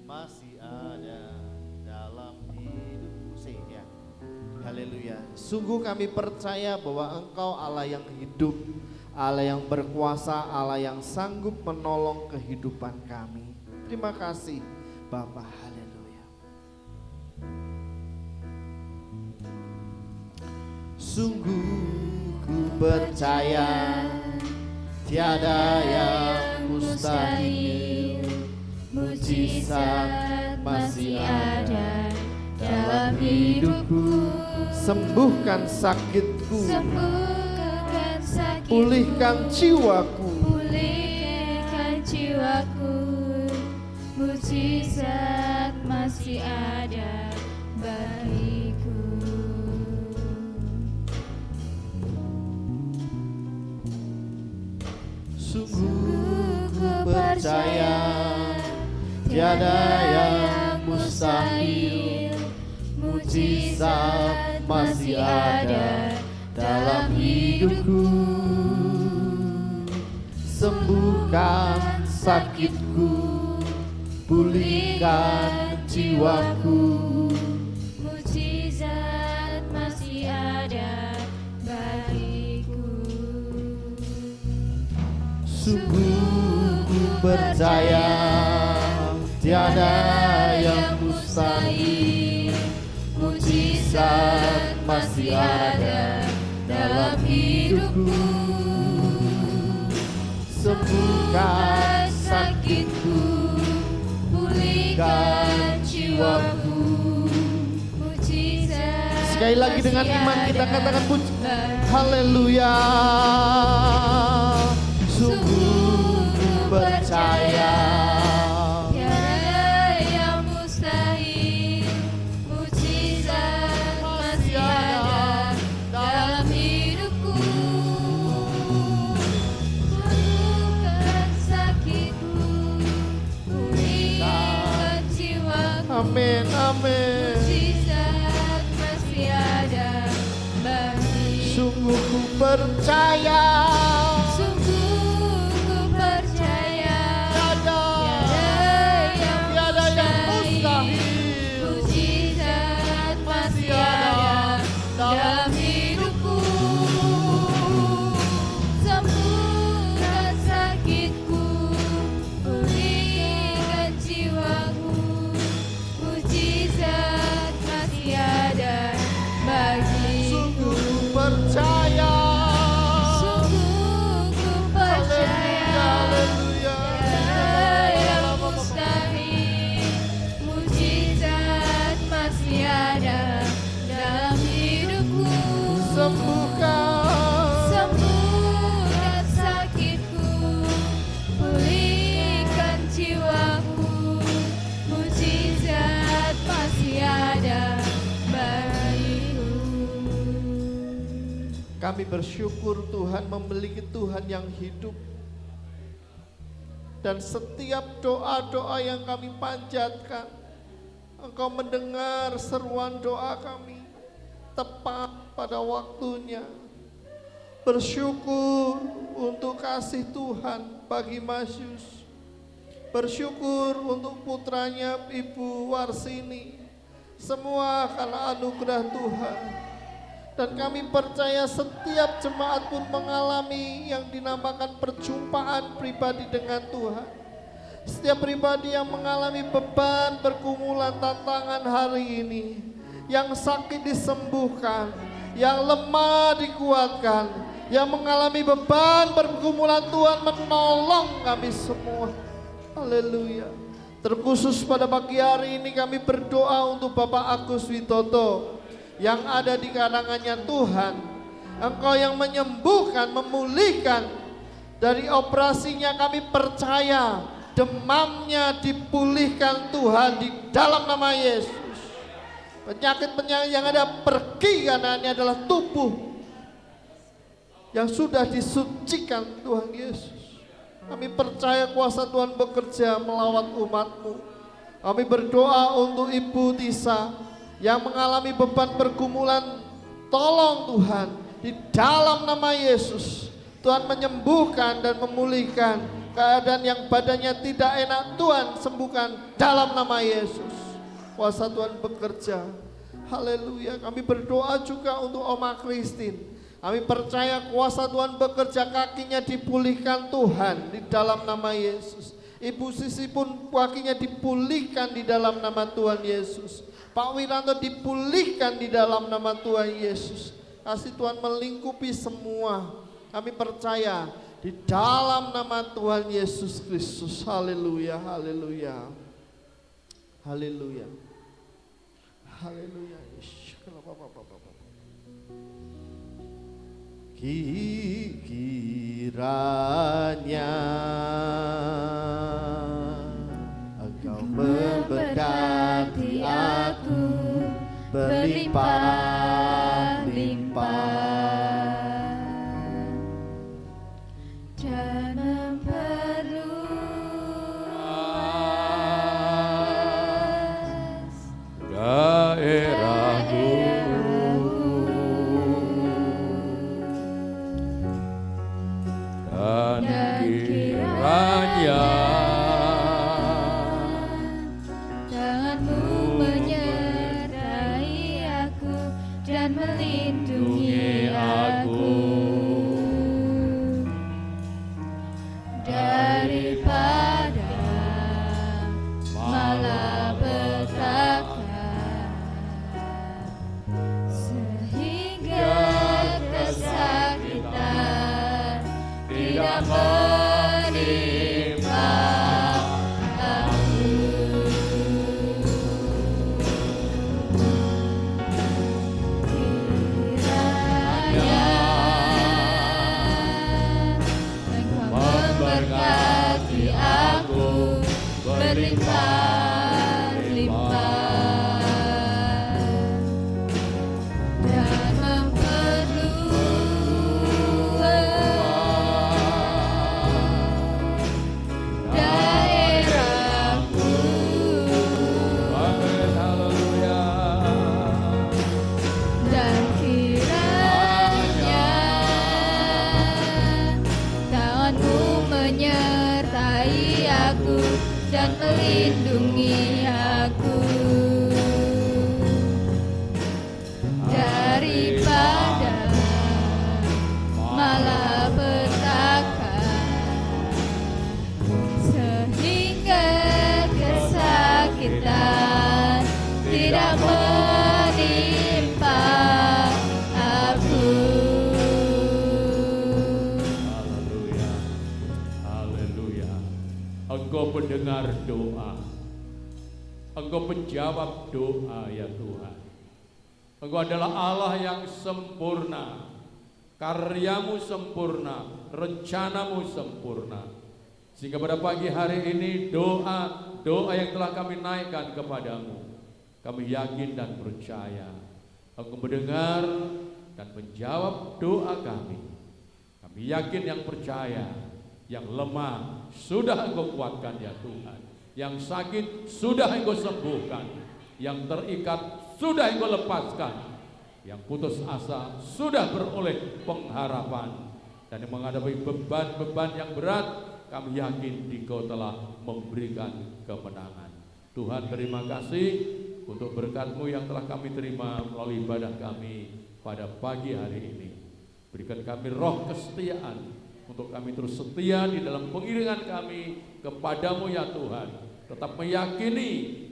masih ada dalam hidupku ya. Haleluya. Sungguh kami percaya bahwa Engkau Allah yang hidup, Allah yang berkuasa, Allah yang sanggup menolong kehidupan kami. Terima kasih Bapa. Haleluya. Sungguh ku percaya tiada yang mustahil, mujizat masih ada dalam hidupku. Sembuhkan sakitku, pulihkan jiwaku, mujizat masih ada bagiku. Sungguh ku percaya tiada yang mustahil, mujizat masih ada dalam hidupku. Sembuhkan sakitku, pulihkan jiwaku, mujizat masih ada bagiku. Sungguh ku percaya tiada yang mustahil, mujizat masih ada dalam hidupku. Sembuhkan sakitku, pulihkan jiwaku, mujizat Sekali lagi dengan masih iman kita ada katakan puji. bagiku. Haleluya. Sungguh ku percaya. Tiada yang mustahil, mujizat masih ada dalam hidupku. Sembuhkan sakitku, pulihkan jiwaku. Amin, amin. Mujizat masih ada bagiku. Sungguh ku percaya. Sungguh ku percaya. Tiada yang mustahil. Mujizat masih ada dalam hidupku. Sembuhkan sakitku, pulihkan jiwaku. Mujizat masih ada bagiku. Sungguh ku percaya. Sungguh ku percaya. Haleluya. Tiada yang mustahil, mujizat masih ada dalam hidupku. Sembuhkan. Sembuhkan sakitku, pulihkan jiwaku. Mujizat masih ada bagiku. Kami bersyukur Tuhan memiliki Tuhan yang hidup. Dan setiap doa-doa yang kami panjatkan, Engkau mendengar seruan doa kami tepat pada waktunya. Bersyukur untuk kasih Tuhan bagi Masius. Bersyukur untuk putranya Ibu Warsini. Semua karena anugerah Tuhan. Dan kami percaya setiap jemaat pun mengalami yang dinamakan perjumpaan pribadi dengan Tuhan. Setiap pribadi yang mengalami beban pergumulan tantangan hari ini, yang sakit disembuhkan, yang lemah dikuatkan, yang mengalami beban pergumulan, Tuhan menolong kami semua. Haleluya. Terkhusus pada pagi hari ini kami berdoa untuk Bapak Agus Witoto yang ada di kalangannya. Tuhan, Engkau yang menyembuhkan, memulihkan. Dari operasinya kami percaya demamnya dipulihkan Tuhan di dalam nama Yesus. Penyakit-penyakit yang ada pergi karena ini adalah tubuh yang sudah disucikan Tuhan Yesus. Kami percaya kuasa Tuhan bekerja melawat umat-Mu. Kami berdoa untuk Ibu Tisa yang mengalami beban pergumulan. Tolong Tuhan di dalam nama Yesus. Tuhan menyembuhkan dan memulihkan keadaan yang badannya tidak enak. Tuhan sembuhkan dalam nama Yesus. Kuasa Tuhan bekerja. Haleluya. Kami berdoa juga untuk Oma Christine. Kami percaya kuasa Tuhan bekerja, kakinya dipulihkan Tuhan di dalam nama Yesus. Ibu Sisi pun kakinya dipulihkan di dalam nama Tuhan Yesus. Pak Wiranto dipulihkan di dalam nama Tuhan Yesus. Kasih Tuhan melingkupi semua. Kami percaya di dalam nama Tuhan Yesus Kristus. Haleluya, haleluya. Haleluya. Haleluya. Kiranya Engkau memberkati aku berlimpah-limpah Dan memperluas daerahku dan kiranya tanganmu menyertai aku dan melindungi aku daripada malapetaka, sehingga kesakitan tidak menimpa aku. dan memperluas daerahku, Amin, haleluya. dan kiranya tanganmu menyertai aku dan melindungi aku daripada malapetaka, sehingga kesakitan tidak menimpa aku. Haleluya. Haleluya. Engkau pendengar doa. Engkau penjawab doa ya Tuhan. Engkau adalah Allah yang sempurna. Karyamu sempurna, rencanamu sempurna. Sehingga pada pagi hari ini doa yang telah kami naikkan kepadamu, kami yakin dan percaya Engkau mendengar dan menjawab doa kami. Kami yakin yang percaya, yang lemah sudah Engkau kuatkan ya Tuhan, yang sakit sudah Engkau sembuhkan, yang terikat sudah Engkau lepaskan, yang putus asa sudah beroleh pengharapan, dan yang menghadapi beban-beban yang berat, kami yakin Engkau telah memberikan kemenangan. Tuhan, terima kasih untuk berkat-Mu yang telah kami terima melalui ibadah kami pada pagi hari ini. Berikan kami roh kesetiaan untuk kami terus setia di dalam pengiringan kami kepadamu ya Tuhan. Tetap meyakini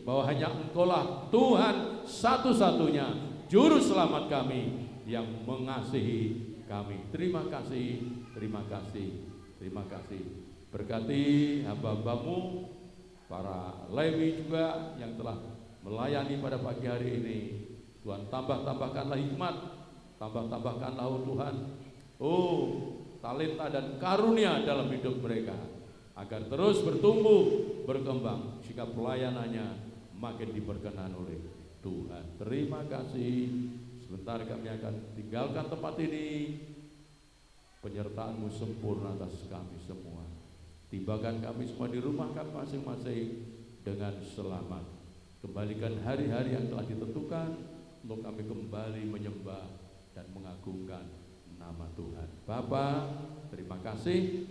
bahwa hanya Engkaulah Tuhan satu-satunya juru selamat kami yang mengasihi kami. Terima kasih, terima kasih, terima kasih. Berkati hamba-Hambamu, para Lewi juga yang telah melayani pada pagi hari ini. Tuhan, tambahkanlah hikmat, tambahkanlah Tuhan, talenta dan karunia dalam hidup mereka, agar terus bertumbuh, berkembang, sehingga pelayanannya makin diberkenan oleh Tuhan. Terima kasih. Sebentar kami akan tinggalkan tempat ini. Penyertaan-Mu sempurna atas kami semua. Tibakan kami semua di rumah kami masing-masing dengan selamat. Kembalikan hari-hari yang telah ditentukan untuk kami kembali menyembah dan mengagungkan nama Tuhan. Bapa, terima kasih.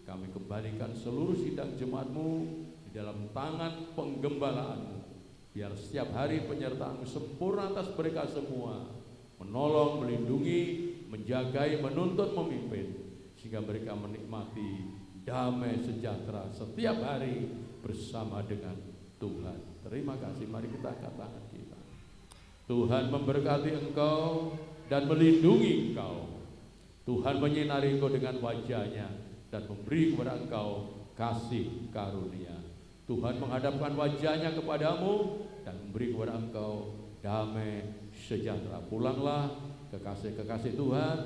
Kami kembalikan seluruh sidang jemaat-Mu di dalam tangan penggembalaanmu. Biar setiap hari penyertaan-Mu sempurna atas mereka semua, menolong, melindungi, menjagai, menuntun, memimpin, sehingga mereka menikmati damai sejahtera setiap hari bersama dengan Tuhan. Terima kasih, mari kita angkat tangan kita. Tuhan memberkati engkau dan melindungi engkau. Tuhan menyinari engkau dengan wajah-Nya dan memberi kepada engkau kasih karunia. Tuhan menghadapkan wajah-Nya kepadamu dan memberi kepada engkau damai sejahtera. Pulanglah kekasih-kekasih Tuhan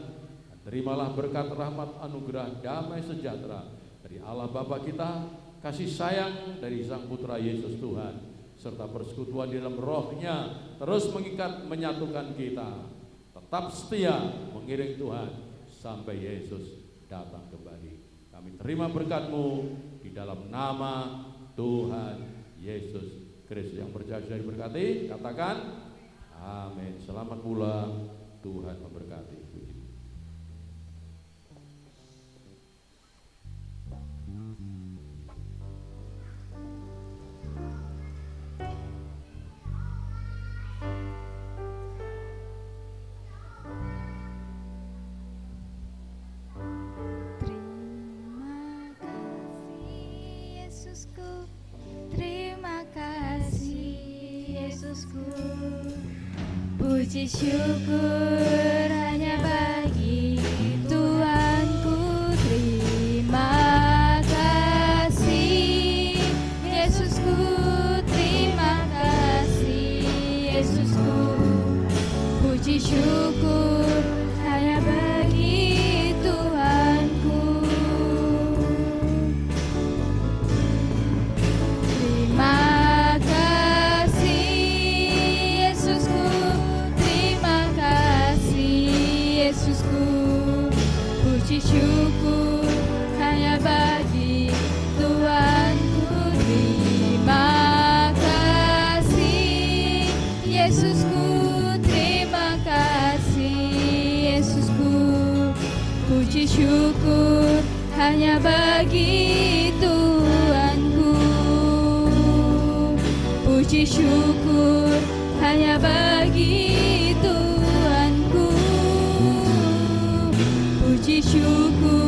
dan terimalah berkat rahmat anugerah damai sejahtera dari Allah Bapa kita, kasih sayang dari Sang Putra Yesus Tuhan, serta persekutuan di dalam roh-Nya terus mengikat, menyatukan kita. Tetap setia mengiring Tuhan sampai Yesus datang kembali. Kami terima berkat-Mu di dalam nama Tuhan Yesus Kristus. Yang percaya sudah diberkati, katakan amin. Selamat pulang, Tuhan memberkati. Terima kasih Yesusku, puji syukur hanya bagi Tuanku. Terima kasih Yesusku, terima kasih Yesusku, puji syukur hanya bagi Tuhanku. Terima Yesusku. Puji syukur hanya bagi Tuhanku. Terima kasih Yesusku, terima kasih Yesusku. Puji syukur hanya bagi Tuhanku. Puji syukur hanya bagi Tuhanku. Puji syukur